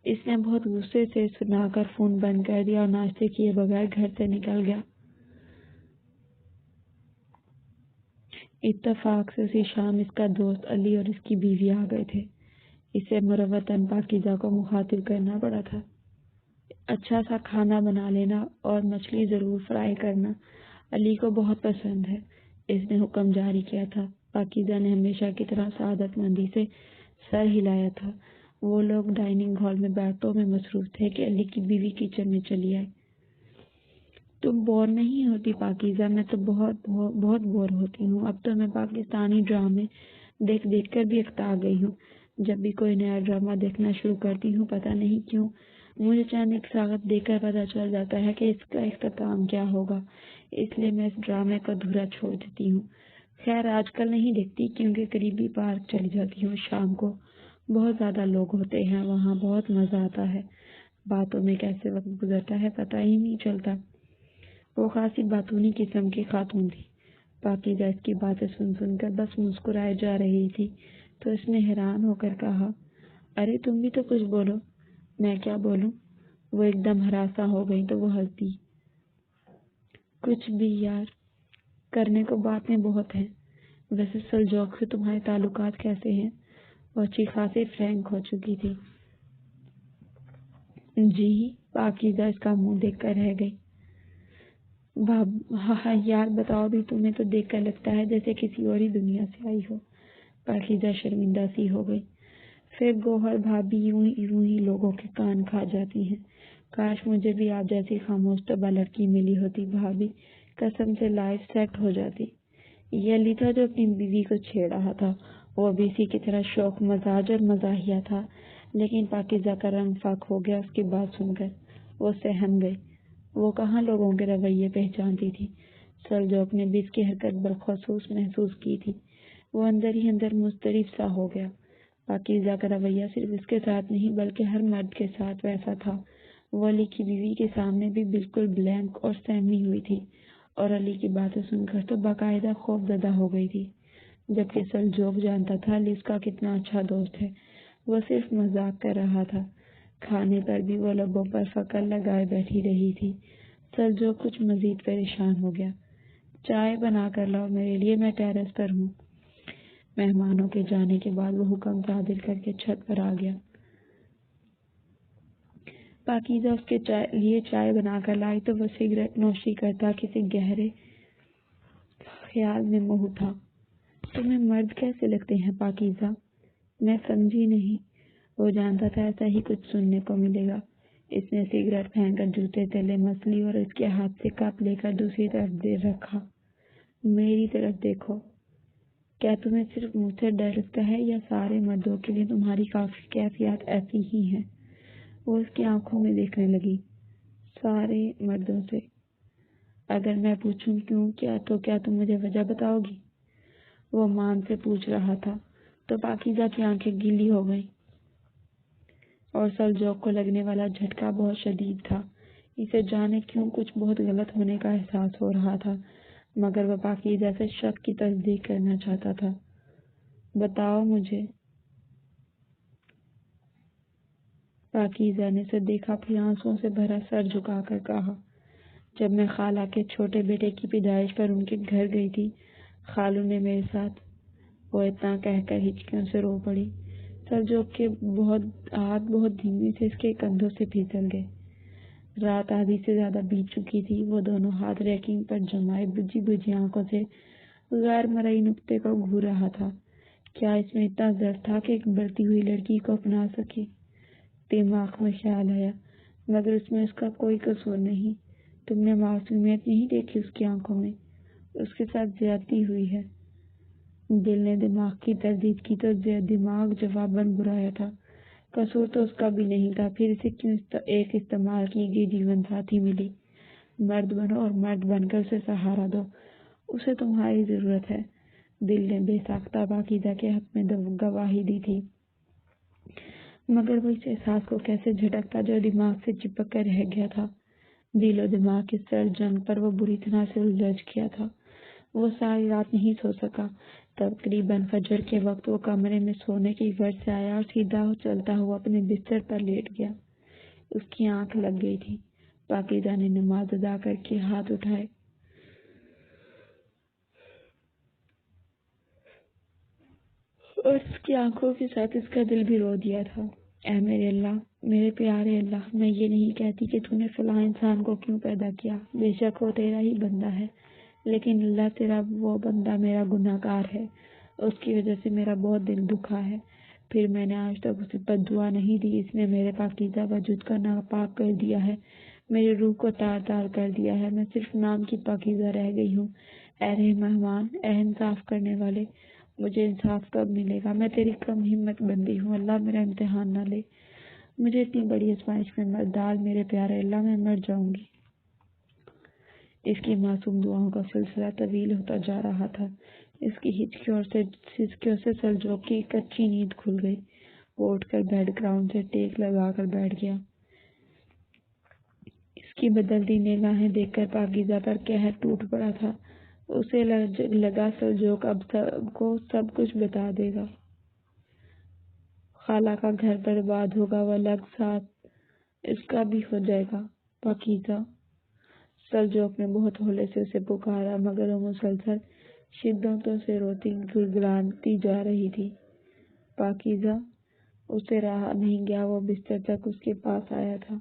اس نے بہت غصے سے سنا کر فون بند کر دیا اور ناشتے کیے بغیر گھر سے نکل گیا۔ اتفاق سے اسی شام اس کا دوست علی اور اس کی بیوی آ گئے تھے۔ اسے مروتاً پاکیزہ کو مخاطب کرنا پڑا تھا۔ اچھا سا کھانا بنا لینا اور مچھلی ضرور فرائی کرنا، علی کو بہت پسند ہے، اس نے حکم جاری کیا تھا۔ پاکیزہ نے ہمیشہ کی طرح سعادت مندی سے سر ہلایا تھا۔ وہ لوگ ڈائننگ ہال میں باتوں میں مصروف تھے کہ علی کی بیوی کچن میں چلی آئی۔ تم بور نہیں ہوتی پاکیزہ؟ میں تو بہت بور ہوتی ہوں۔ اب تو میں پاکستانی ڈرامے دیکھ دیکھ کر بھی اکتا گئی ہوں۔ جب بھی کوئی نیا ڈرامہ دیکھنا شروع کرتی ہوں، پتہ نہیں کیوں مجھے اچانک ساغت دیکھ کر پتہ چل جاتا ہے کہ اس کا اختتام کیا ہوگا، اس لیے میں اس ڈرامے کو ادھورا چھوڑ دیتی ہوں۔ خیر آج کل نہیں دیکھتی کیونکہ قریبی پارک چلی جاتی ہوں شام کو، بہت زیادہ لوگ ہوتے ہیں وہاں، بہت مزہ آتا ہے، باتوں میں کیسے وقت گزرتا ہے پتہ ہی نہیں چلتا۔ وہ خاصی باتونی قسم کی خاتون تھی۔ پاکیزہ اس کی باتیں سن سن کر بس مسکرائے جا رہی تھی تو اس نے حیران ہو کر کہا، ارے تم بھی تو کچھ بولو۔ میں کیا بولوں؟ وہ ایک دم ہراساں ہو گئی تو وہ ہنس دی۔ کچھ بھی یار، کرنے کو بات میں بہت ہے۔ ویسے سلجوق سے تمہارے تعلقات کیسے ہیں؟ وہ اچھی خاصی فرینک ہو چکی تھی۔ جی؟ پاکیزہ اس کا منہ دیکھ کر رہ گئی۔ ہاں یار بتاؤ بھی، تمہیں تو دیکھ کر لگتا ہے جیسے کسی اور ہی دنیا سے آئی ہو۔ پاکیزہ شرمندہ سی ہو گئی۔ پھر گوہر بھابھی یوں ہی لوگوں کے کان کھا جاتی ہیں۔ کاش مجھے بھی آپ جیسی خاموش طبع لڑکی ملی ہوتی بھابھی، قسم سے لائف سیٹ ہو جاتی۔ یہ علی تھا جو اپنی بیوی کو چھیڑ رہا تھا، وہ بھی اسی کی طرح شوق مزاج اور مزاحیہ تھا، لیکن پاکیزہ کا رنگ فاق ہو گیا اس کی بات سن کر۔ وہ سہم گئی، وہ کہاں لوگوں کے رویے پہچانتی تھی۔ سلجوق نے بھی اس کی حرکت بالخصوص محسوس کی تھی۔ وہ اندر ہی اندر مضطرب سا ہو گیا۔ پاکیزہ کا رویہ صرف اس کے ساتھ نہیں بلکہ ہر مرد کے ساتھ ویسا تھا۔ وہ علی کی بیوی کے سامنے بھی بالکل بلینک اور سہمی ہوئی تھی، اور علی کی باتیں سن کر تو باقاعدہ خوف زدہ ہو گئی تھی۔ جبکہ سلجوق جانتا تھا علی اس کا کتنا اچھا دوست ہے، وہ صرف مذاق کر رہا تھا۔ کھانے پر بھی وہ لبوں پر فکر لگائے بیٹھی رہی تھی۔ سلجوق کچھ مزید پریشان ہو گیا۔ چائے بنا کر لاؤ میرے لیے، میں ٹیرس پر ہوں۔ مہمانوں کے جانے کے بعد وہ حکم صادر کر کے چھت پر آ گیا۔ پاکیزہ اس کے لیے چائے بنا کر لائی تو وہ سگریٹ نوشی کرتا کسی گہرے خیال میں مہو تھا۔ تمہیں مرد کیسے لگتے ہیں پاکیزہ؟ میں سمجھی نہیں۔ وہ جانتا تھا ایسا ہی کچھ سننے کو ملے گا۔ اس نے سگریٹ پھینک کر جوتے تلے مس لی اور اس کے ہاتھ سے کپ لے کر دوسری طرف دے رکھا۔ میری طرف دیکھو۔ کیا تمہیں صرف مجھ سے ڈر لگتا ہے یا سارے مردوں کے لیے تمہاری کیفیات ایسی ہی ہیں؟ وہ اس کی آنکھوں میں دیکھنے لگی۔ سارے مردوں سے؟ اگر میں پوچھوں کیوں تو کیا تم مجھے وجہ بتاؤ گی؟ وہ مان سے پوچھ رہا تھا تو پاکیزہ کی آنکھیں گیلی ہو گئیں اور سلجوق کو لگنے والا جھٹکا بہت شدید تھا۔ اسے جانے کیوں کچھ بہت غلط ہونے کا احساس ہو رہا تھا، مگر وہ پاکیزہ سے شک کی تصدیق کرنا چاہتا تھا۔ بتاؤ مجھے۔ پاکیزہ نے اسے دیکھا، پھر آنسوؤں سے بھرا سر جھکا کر کہا، جب میں خالہ کے چھوٹے بیٹے کی پیدائش پر ان کے گھر گئی تھی، خالو نے میرے ساتھ… وہ اتنا کہہ کر ہچکیوں سے رو پڑی۔ سلجوق کے ہاتھ بہت دھیمی سے اس کے کندھوں سے پھسل گئے۔ رات آدھی سے زیادہ بیت چکی تھی۔ وہ دونوں ہاتھ ریکنگ پر جمائے بجھی بجھی آنکھوں سے غیر مرئی نقطے کو گھور رہا تھا۔ کیا اس میں اتنا ضرور تھا کہ ایک بڑھتی ہوئی لڑکی کو اپنا سکے؟ دماغ میں خیال آیا، مگر اس میں اس کا کوئی قصور نہیں۔ تم نے معصومیت نہیں دیکھی اس کی آنکھوں میں؟ اس کے ساتھ زیادتی ہوئی ہے۔ دل نے دماغ کی تردید کی تو دماغ جواباً برایا تھا، قصور تو اس کا بھی نہیں تھا، پھر اسے کیوں ایک استعمال کی گئی جیون ساتھی ملی؟ مرد بنو اور مرد بن کر اسے سہارا دو، اسے تمہاری ضرورت ہے۔ دل نے بے ساختہ پاکیزہ کے حق میں گواہی دی تھی، مگر وہ اس احساس کو کیسے جھٹکتا جو دماغ سے چپک کر رہ گیا تھا۔ دل و دماغ کی سرد جنگ پر وہ بری طرح سے الجھ گیا تھا۔ وہ ساری رات نہیں سو سکا۔ تقریباً فجر کے وقت وہ کمرے میں سونے کی غرض سے آیا اور سیدھا چلتا ہوا اپنے بستر پر لیٹ گیا۔ اس کی آنکھ لگ گئی تھی۔ پاکیزہ نے نماز ادا کر کے ہاتھ اٹھائے اور اس کی آنکھوں کے ساتھ اس کا دل بھی رو دیا تھا۔ اے میرے اللہ، میرے پیارے اللہ، میں یہ نہیں کہتی کہ تو نے فلاں انسان کو کیوں پیدا کیا، بے شک وہ تیرا ہی بندہ ہے، لیکن اللہ تیرا وہ بندہ میرا گناہ گار ہے، اس کی وجہ سے میرا بہت دل دکھا ہے۔ پھر میں نے آج تک اسے بد دعا نہیں دی، اس نے میرے پاکیزہ وجود کو ناپاک کر دیا ہے، میری روح کو تار تار کر دیا ہے، میں صرف نام کی پاکیزہ رہ گئی ہوں۔ اے رحمان، اے انصاف کرنے والے، مجھے انصاف کب ملے گا؟ میں تیری کم ہمت بندی ہوں، اللہ میرا امتحان نہ لے، مجھے اتنی بڑی آزمائش میں مت ڈال میرے پیارے اللہ، میں مر جاؤں گی۔ اس کی معصوم دعاؤں کا سلسلہ طویل ہوتا جا رہا تھا۔ اس کی ہچکیوں سے سلجوق کی کچی نیند کھل گئی۔ وہ اٹھ کر بیڈ گراؤنڈ سے ٹیک لگا کر بیٹھ گیا۔ اس کی بدلتی نگاہیں دیکھ کر پاکیزہ پر قہر ٹوٹ پڑا تھا۔ اسے لگا سلجوق اب سب کچھ بتا دے گا۔ خالہ کا گھر برباد ہوگا، وہ الگ ساتھ اس کا بھی ہو جائے گا۔ پاکیزہ، سلجوق نے بہت ہولے سے اسے پکارا، مگر وہ مسلسل شدتوں سے روتی گڑگڑاتی جا رہی تھی۔ پاکیزہ، اسے رہا نہیں گیا، وہ بستر تک اس کے پاس آیا تھا۔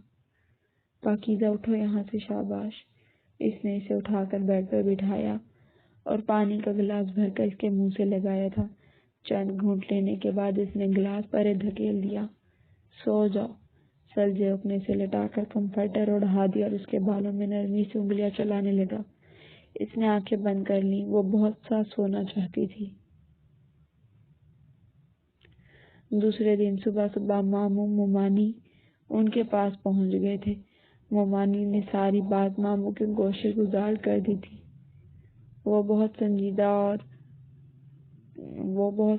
پاکیزہ اٹھو یہاں سے، شاباش۔ اس نے اسے اٹھا کر بیڈ پر بٹھایا اور پانی کا گلاس بھر کر اس کے منہ سے لگایا تھا۔ چند گھونٹ لینے کے بعد اس نے گلاس پرے دھکیل دیا۔ سو جاؤ۔ سلجوق نے اسے لٹا کر کمفرٹر اڑا دیا اور اس کے بالوں میں نرمی سے انگلیاں چلانے لگا۔ اس نے آنکھیں بند کر لیں، وہ بہت سا سونا چاہتی تھی۔ دوسرے دن صبح ماموں مومانی ان کے پاس پہنچ گئے تھے۔ مومانی نے ساری بات ماموں کے گوشے گزار کر دی تھی۔ وہ بہت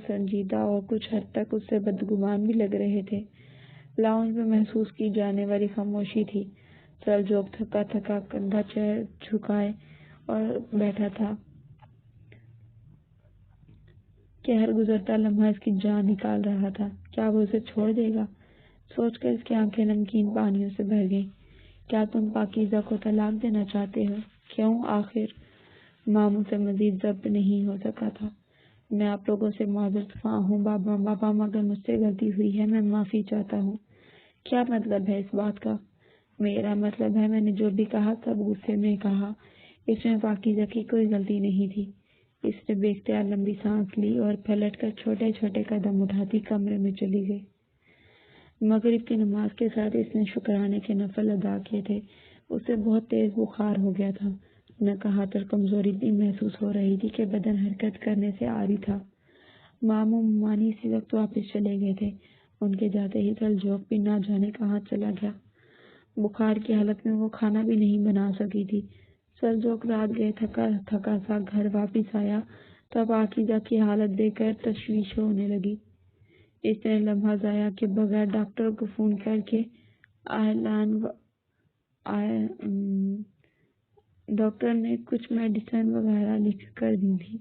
سنجیدہ اور کچھ حد تک اس سے بدگمان بھی لگ رہے تھے۔ لاؤنج میں محسوس کی جانے والی خاموشی تھی۔ سلجوق تھکا تھکا کندھا جھکائے اور بیٹھا تھا۔ قہر گزرتا لمحہ اس کی جان نکال رہا تھا۔ کیا وہ اسے چھوڑ دے گا؟ سوچ کر اس کی آنکھیں نمکین پانیوں سے بھر گئیں۔ کیا تم پاکیزہ کو طلاق دینا چاہتے ہو؟ کیوں آخر؟ ماموں سے مزید ضبط نہیں ہو سکا تھا۔ میں آپ لوگوں سے معذرت خواہ ہوں بابا، مگر مجھ سے غلطی ہوئی ہے، میں معافی چاہتا ہوں۔ کیا مطلب ہے اس بات کا؟ میرا مطلب ہے میں نے جو بھی کہا سب غصے میں کہا، اس میں پاکیزہ کی کوئی غلطی نہیں تھی۔ اس نے بے اختیار لمبی سانس لی اور پلٹ کر چھوٹے چھوٹے قدم اٹھاتی کمرے میں چلی گئی۔ مغرب کی نماز کے ساتھ اس نے شکرانے کے نفل ادا کیے تھے۔ اسے بہت تیز بخار ہو گیا تھا، نقاہت اور کمزوری اتنی محسوس ہو رہی تھی کہ بدن حرکت کرنے سے عاری تھا۔ ماموں ممانی اسی وقت واپس چلے گئے تھے، ان کے جاتے ہی سلجوق بھی نہ جانے کہاں چلا گیا۔ بخار کی حالت میں وہ کھانا بھی نہیں بنا سکی تھی۔ سلجوق رات گئے تھکا سا گھر واپس آیا تو پاکیزہ کی حالت دیکھ کر تشویش ہونے لگی۔ اس نے لمحہ ضائع کے بغیر ڈاکٹر کو فون کر کے ڈاکٹر نے کچھ میڈیسن وغیرہ لکھ کر دی تھی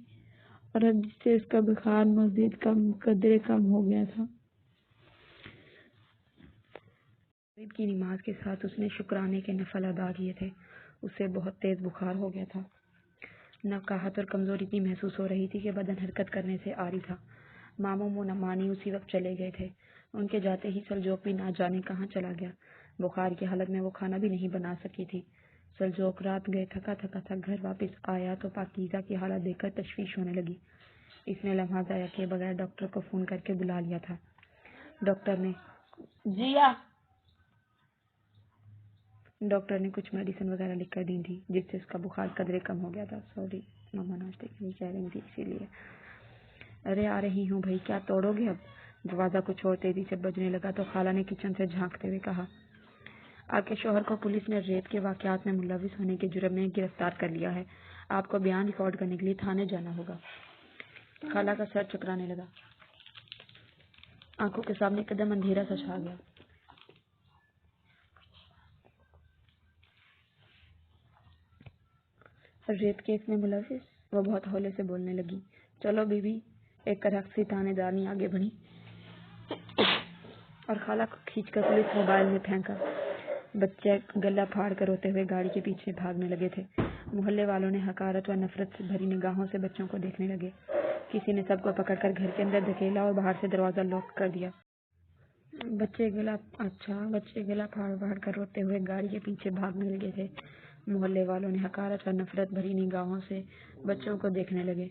اور اب جس سے اس کا بخار مزید قدرے کم ہو گیا تھا۔ مغرب کی نماز کے ساتھ اس نے شکرانے کے نفل ادا کیے تھے۔ اسے بہت تیز بخار ہو گیا تھا، نقاہت اور کمزوری اتنی محسوس ہو رہی تھی کہ بدن حرکت کرنے سے عاری تھا۔ ماموں ممانی اسی وقت چلے گئے تھے، ان کے جاتے ہی سلجوق بھی نہ جانے کہاں چلا گیا۔ بخار کی حالت میں وہ کھانا بھی نہیں بنا سکی تھی۔ سلجوق رات گئے تھکا سا گھر واپس آیا تو پاکیزہ کی حالت دیکھ کر تشویش ہونے لگی۔ اس نے لمحہ ضائع کیے بغیر ڈاکٹر کو فون کر کے بلا لیا تھا۔ ڈاکٹر نے کچھ میڈیسن وغیرہ لکھ کر دی تھی جس سے اس کا بخار قدرے کم ہو گیا تھا۔ سوری ماما ناشتے کے لیے کہہ رہی تھی اسی لیے۔ ارے آ رہی ہوں بھائی، کیا توڑو گے اب؟ دروازہ کچھ اور تیزی سے بجنے لگا تو خالہ نے کچن سے جھانکتے ہوئے کہا، آپ کے شوہر کو پولیس نے ریپ کے واقعات میں ملوث ہونے کے جرم میں گرفتار کر لیا ہے۔ آپ کو بیان ریکارڈ کرنے کے لیے تھانے جانا ہوگا۔ خالہ کا سر چکرانے لگا، آنکھوں کے سامنے ایک قدم اندھیرا سا چھا گیا۔ ریپ کیس میں ملوث؟ وہ بہت ہولے سے بولنے لگی۔ چلو بی بی، ایک رقصی تانے دارنی آگے بڑھی اور خالہ کو کھینچ کر پولیس موبائل میں پھینکا۔ بچے گلا پھاڑ کر روتے ہوئے گاڑی کے پیچھے بھاگنے لگے تھے۔ محلے والوں نے حقارت و نفرت سے بھری نگاہوں سے بچوں کو دیکھنے لگے۔ کسی نے سب کو پکڑ کر گھر کے اندر دھکیلا اور باہر سے دروازہ لاک کر دیا۔ بچے گلا پھاڑ کر روتے ہوئے گاڑی کے پیچھے بھاگنے لگے تھے۔ محلے والوں نے حقارت و نفرت بھری نگاہوں سے بچوں کو دیکھنے لگے۔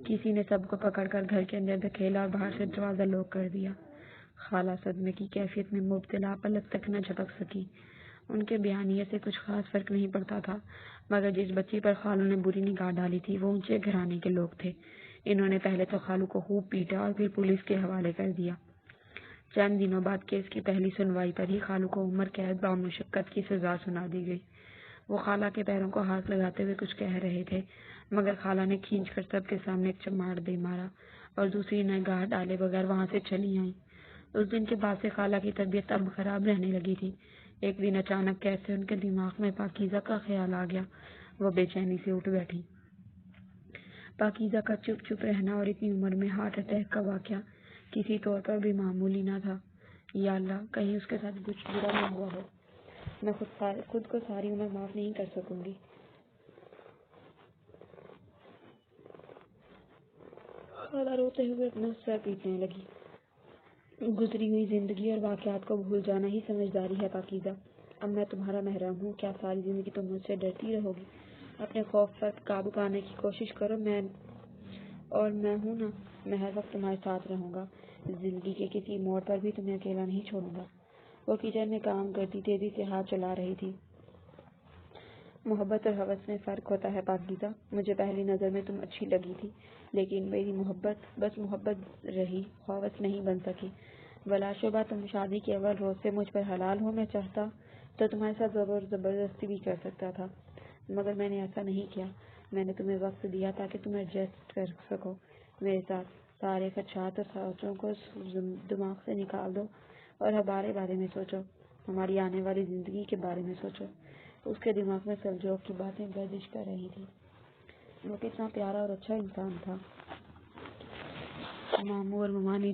کسی نے سب کو پکڑ کر گھر کے اندر دھکیلا اور باہر سے دروازہ لاک کر دیا۔ خالہ صدمے کی کیفیت میں مبتلا، پلک تک نہ جھپک سکی۔ ان کے بیانیے سے کچھ خاص فرق نہیں پڑتا تھا، مگر جس بچی پر خالوں نے بری نگاہ ڈالی تھی وہ اونچے گھرانے کے لوگ تھے۔ انہوں نے پہلے تو خالو کو خوب پیٹا اور پھر پولیس کے حوالے کر دیا۔ چند دنوں بعد کیس کی پہلی سنوائی پر ہی خالو کو عمر قید بامشقت کی سزا سنا دی گئی۔ وہ خالہ کے پیروں کو ہاتھ لگاتے ہوئے کچھ کہہ رہے تھے، مگر خالہ نے کھینچ کر سب کے سامنے ایک چماڑ دے مارا اور دوسری نگاہ ڈالے بغیر وہاں سے چلی آئیں۔ اس دن کے بعد سے خالہ کی طبیعت اب خراب رہنے لگی تھی۔ ایک دن اچانک کیسے ان کے دماغ میں پاکیزہ کا خیال آ گیا۔ وہ بے چینی سے اٹھ بیٹھی۔ پاکیزہ کا چپ رہنا اور اتنی عمر میں ہارٹ اٹیک کا واقعہ کسی طور پر بھی معمولی نہ تھا۔ یا اللہ، کہیں اس کے ساتھ کچھ برا نہ ہوا ہو، میں خود کو ساری عمر معاف نہیں کر سکوں گی۔ خالہ روتے ہوئے اپنا سر پیٹنے لگی۔ گزری ہوئی زندگی اور واقعات کو بھول جانا ہی سمجھداری ہے پاکیزہ۔ اب میں تمہارا محرم ہوں، کیا ساری زندگی تم مجھ سے ڈرتی رہو گی؟ اپنے خوف پر قابو پانے کی کوشش کرو۔ میں ہوں نا، میں ہر وقت تمہارے ساتھ رہوں گا۔ زندگی کے کسی موڑ پر بھی تمہیں اکیلا نہیں چھوڑوں گا۔ وہ کچن میں کام کرتی تیزی سے ہاتھ چلا رہی تھی۔ محبت اور ہوس میں فرق ہوتا ہے پاکیزہ۔ مجھے پہلی نظر میں تم اچھی لگی تھی، لیکن میری محبت بس محبت رہی، ہوس نہیں بن سکی۔ بلا شبہ تم شادی کے اول روز سے مجھ پر حلال ہو۔ میں چاہتا تو تمہارے ساتھ زبردستی بھی کر سکتا تھا، مگر میں نے ایسا نہیں کیا۔ میں نے تمہیں وقت دیا تاکہ تم ایڈجسٹ کر سکو میرے ساتھ۔ سارے خدشات اور سوچوں کو دماغ سے نکال دو اور ہمارے بارے میں سوچو، ہماری آنے والی زندگی کے بارے میں سوچو۔ اس کے دماغ میں سلجوق کی باتیں گردش کر رہی تھی۔ وہ کتنا پیارا اور اچھا انسان تھا۔ ماموں اور ممانی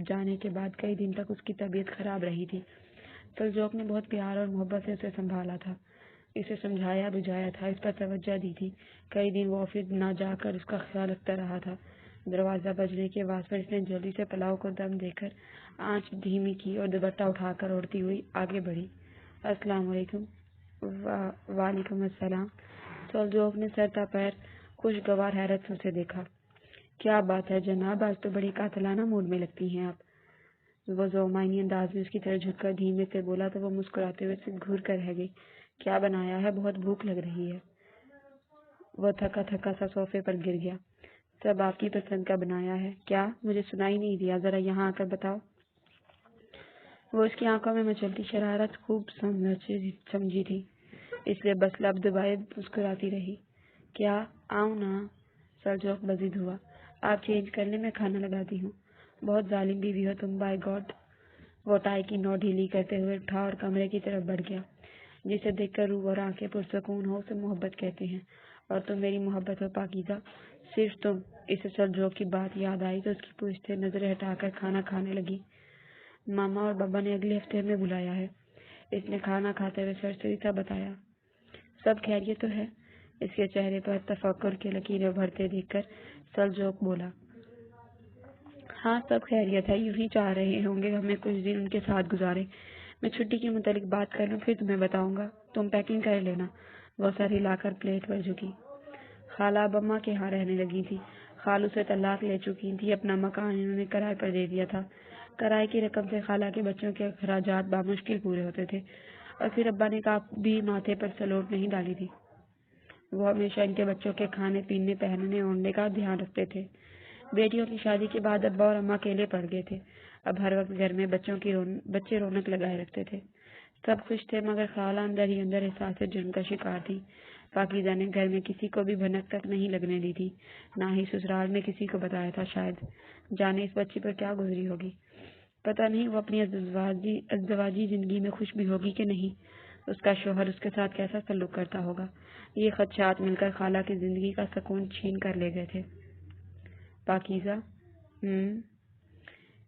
جانے کے بعد کئی دن تک اس کی طبیعت خراب رہی تھی۔ سلجوق نے بہت پیار اور محبت سے اسے سنبھالا تھا، اسے سمجھایا بجھایا تھا، اس پر توجہ دی تھی۔ کئی دن وہ آفس نہ جا کر اس کا خیال رکھتا رہا تھا۔ دروازہ بجنے کے بعد پر اس نے جلدی سے پلاؤ کو دم دے کر آنچ دھیمی کی اور دوپٹہ اٹھا کر اوڑھتی ہوئی آگے بڑھی السلام علیکم۔ وعلیکم السلام۔ سلجوق نے سر تا پیر خوشگوار حیرت سے اسے دیکھا۔ کیا بات ہے جناب، آج تو بڑی قاتلانہ موڈ میں لگتی ہیں آپ۔ وہ زومائنی انداز میں اس کی طرف جھک کر دھیمے سے بولا تو وہ مسکراتے ہوئے سے گھور کر رہ گئی۔ کیا بنایا ہے؟ بہت بھوک لگ رہی ہے۔ وہ تھکا تھکا سا صوفے پر گر گیا۔ سب آپ کی پسند کا بنایا ہے۔ کیا؟ مجھے سنائی نہیں دیا، ذرا یہاں آ کر بتاؤ۔ وہ اس کی آنکھوں میں مچلتی شرارت خوب سمجھی تھی، اس لیے بس لب دبائے مسکراتی رہی۔ کیا؟ آؤں نا؟ سلجوق مزید ہوا۔ آپ چینج کرنے میں کھانا لگاتی ہوں۔ بہت ظالم بیوی ہو تم، بائی گاڈ۔ وہ ٹائی کی نوک ڈھیلی کرتے ہوئے اٹھا اور کمرے کی طرف بڑھ گیا۔ جسے دیکھ کر روح اور آنکھیں پرسکون ہو اسے محبت کہتے ہیں، اور تم میری محبت ہو پاکیزہ، صرف تم۔ اسے سلجوق کی بات یاد آئی تو اس کی پوچھتے نظریں ہٹا کر کھانا کھانے لگی۔ ماما اور بابا نے اگلے ہفتے ہمیں بلایا ہے، اس نے کھانا کھاتے ہوئے سرسری سا بتایا۔ سب خیریت تو ہے؟ اس کے چہرے پر تفکر کے لکیریں ابھرتے دیکھ کر سلجوق بولا۔ ہاں سب خیریت ہے، یوں ہی چاہ رہے ہوں گے ہمیں کچھ دن ان کے ساتھ گزارے۔ میں چھٹی کے متعلق بات کر لوں پھر تمہیں بتاؤں گا، تم پیکنگ کر لینا۔ وہ سر ہلا کر پلیٹ پر جھکی۔ خالہ اب اماں کے ہاں رہنے لگی تھی۔ خالو سے طلاق لے چکی تھی، اپنا مکان انہوں نے کرائے پر دے دیا تھا۔ کرائے کی رقم سے خالہ کے بچوں کے اخراجات بامشکل پورے ہوتے تھے، اور پھر ابا نے کبھی ماتھے پر سلوٹ نہیں ڈالی تھی۔ وہ ہمیشہ ان کے بچوں کے کھانے پینے پہننے اوڑھنے کا دھیان رکھتے تھے۔ بیٹیوں کی شادی کے بعد ابا اور اماں اکیلے پڑ گئے تھے۔ اب ہر وقت گھر میں بچے رونق لگائے رکھتے تھے۔ سب خوش تھے، مگر خالہ اندر ہی اندر احساس جرم کا شکار تھی۔ پاکیزہ نے گھر میں کسی کو بھی بھنک تک نہیں لگنے دی تھی، نہ ہی سسرال میں کسی کو بتایا تھا۔ شاید جانے اس بچی پر کیا گزری ہوگی، پتہ نہیں وہ اپنی ازدواجی زندگی میں خوش بھی ہوگی کہ نہیں، اس کا شوہر اس کے ساتھ کیسا سلوک کرتا ہوگا۔ یہ خدشات مل کر خالہ کی زندگی کا سکون چھین کر لے گئے تھے۔ پاکیزہ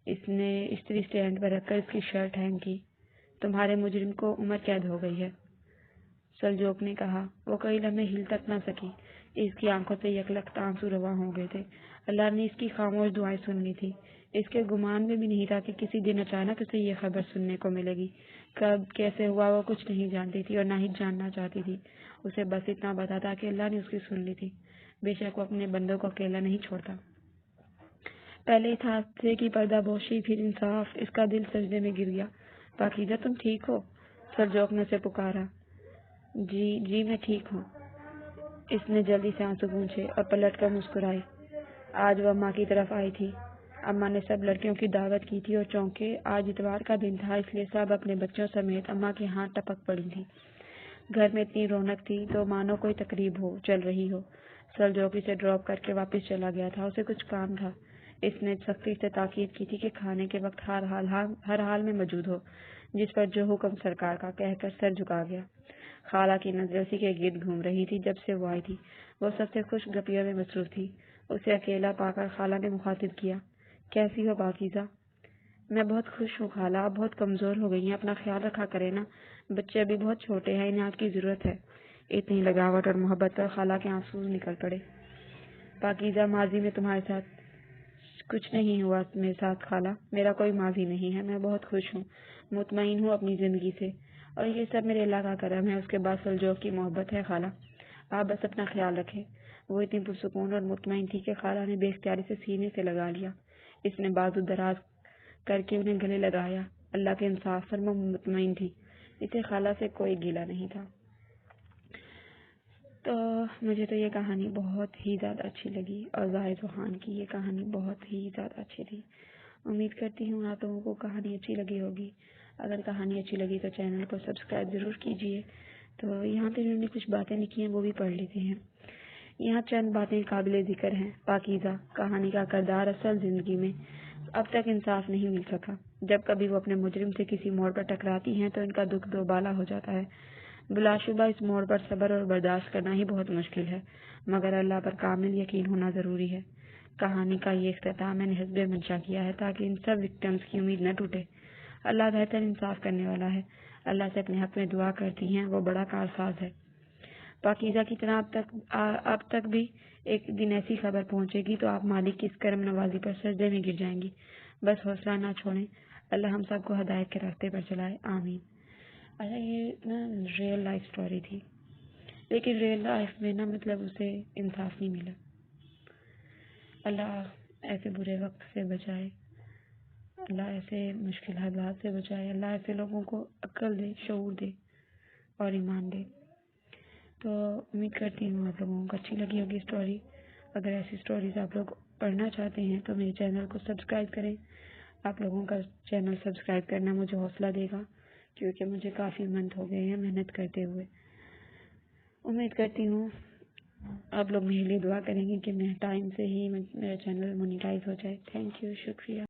اس نے استری سٹینڈ پر رکھ کر اس کی شرٹ ہینگ کی۔ تمہارے مجرم کو عمر قید ہو گئی ہے، سلجوق نے کہا۔ وہ کئی لمحے ہل تک نہ سکی، اس کی آنکھوں سے یکلخت آنسو رواں ہو گئے تھے۔ اللہ نے اس کی خاموش دعائیں سن لی تھی۔ اس کے گمان میں بھی نہیں تھا کہ کسی دن اچانک اسے یہ خبر سننے کو ملے گی۔ کب کیسے ہوا وہ کچھ نہیں جانتی تھی اور نہ ہی جاننا چاہتی تھی۔ اسے بس اتنا پتا تھا کہ اللہ نے اس کی سن لی تھی۔ بے شک وہ اپنے بندوں کو اکیلا نہیں چھوڑتا۔ پہلے اس حادثے کی پردہ پوشی، پھر انصاف، اس کا دل سجدے میں گر گیا۔ پاکیزہ تم ٹھیک ہو؟ سلجوق نے اسے پکارا۔ جی میں ٹھیک ہوں، اس نے جلدی سے آنسو پونچھے اور پلٹ کر مسکرائی۔ آج وہ اماں کی طرف آئی تھی۔ اماں نے سب لڑکیوں کی دعوت کی تھی اور چونکہ آج اتوار کا دن تھا اس لیے سب اپنے بچوں سمیت اماں کے ہاں ٹپک پڑی تھی۔ گھر میں اتنی رونق تھی تو مانو کوئی تقریب ہو چل رہی ہو۔ سلجوق اسے ڈراپ کر کے واپس چلا گیا تھا، اسے کچھ کام تھا۔ اس نے سختی سے تاکید کی تھی کہ کھانے کے وقت ہر حال میں موجود ہو، جس پر جو حکم سرکار کا کہہ کر سر جھکا گیا۔ خالہ کی نظریں اسی کے گرد گھوم رہی تھی جب سے وہ آئی تھی۔ وہ سب سے خوش گپیوں میں مصروف تھی۔ اسے اکیلا پا کر خالہ نے مخاطب کیا۔ کیسی ہو پاکیزہ؟ میں بہت خوش ہوں خالہ، آپ بہت کمزور ہو گئی ہیں، اپنا خیال رکھا کریں نا، بچے ابھی بہت چھوٹے ہیں، انہیں آپ کی ضرورت ہے۔ اتنی لگاوٹ اور محبت پر خالہ کے آنسو نکل پڑے۔ پاکیزہ ماضی میں تمہارے ساتھ کچھ نہیں ہوا میرے ساتھ خالہ، میرا کوئی ماضی نہیں ہے، میں بہت خوش ہوں، مطمئن ہوں اپنی زندگی سے، اور یہ سب میرے اللہ کا کرم ہے۔ اس کے بعد سلجوق کی محبت ہے خالہ، آپ بس اپنا خیال رکھیں۔ وہ اتنی پرسکون اور مطمئن تھی کہ خالہ نے بے اختیاری سے سینے سے لگا لیا۔ اس نے بازو دراز کر کے انہیں گلے لگایا۔ اللہ کے انصاف پر وہ مطمئن تھی، اسے خالہ سے کوئی گلہ نہیں تھا۔ تو مجھے تو یہ کہانی بہت ہی زیادہ اچھی لگی، اور زاہد خان کی یہ کہانی بہت ہی زیادہ اچھی تھی۔ امید کرتی ہوں آپ لوگوں کو کہانی اچھی لگی ہوگی۔ اگر کہانی اچھی لگی تو چینل کو سبسکرائب ضرور کیجیے۔ تو یہاں پہ انہوں نے کچھ باتیں لکھی ہیں وہ بھی پڑھ لیتے ہیں۔ یہاں چند باتیں قابل ذکر ہیں۔ پاکیزہ کہانی کا کردار اصل زندگی میں اب تک انصاف نہیں مل سکا۔ جب کبھی وہ اپنے مجرم سے کسی موڑ پر ٹکراتی ہیں تو ان کا دکھ دو بالا ہو جاتا ہے۔ بلا شبہ اس موڑ پر صبر اور برداشت کرنا ہی بہت مشکل ہے، مگر اللہ پر کامل یقین ہونا ضروری ہے۔ کہانی کا یہ اختتام میں نے حسب منشا کیا ہے تاکہ ان سب وکٹمز کی امید نہ ٹوٹے۔ اللہ بہتر انصاف کرنے والا ہے۔ اللہ سے اپنے حق میں دعا کرتی ہیں، وہ بڑا کارساز ہے۔ پاکیزہ کی طرح اب تک بھی ایک دن ایسی خبر پہنچے گی تو آپ مالک کی اس کرم نوازی پر سجدے میں گر جائیں گی۔ بس حوصلہ نہ چھوڑیں، اللہ ہم سب کو ہدایت کے راستے پر چلائے، آمین۔ اچھا یہ نا ریئل لائف سٹوری تھی، لیکن ریئل لائف میں نا مطلب اسے انصاف نہیں ملا. اللہ ایسے برے وقت سے بچائے، اللہ ایسے مشکل حالات سے بچائے، اللہ ایسے لوگوں کو عقل دے، شعور دے اور ایمان دے. تو امید کرتی ہوں آپ لوگوں کو اچھی لگی ہوگی اسٹوری. اگر ایسی اسٹوریز آپ لوگ پڑھنا چاہتے ہیں تو میرے چینل کو سبسکرائب کریں. آپ لوگوں کا چینل سبسکرائب کرنا مجھے حوصلہ دے گا، کیونکہ مجھے کافی منتھ ہو گئے ہیں محنت کرتے ہوئے. امید کرتی ہوں آپ لوگ میرے لیے دعا کریں گے کہ میں ٹائم سے ہی میرا چینل مونیٹائز ہو جائے. تھینک یو، شکریہ.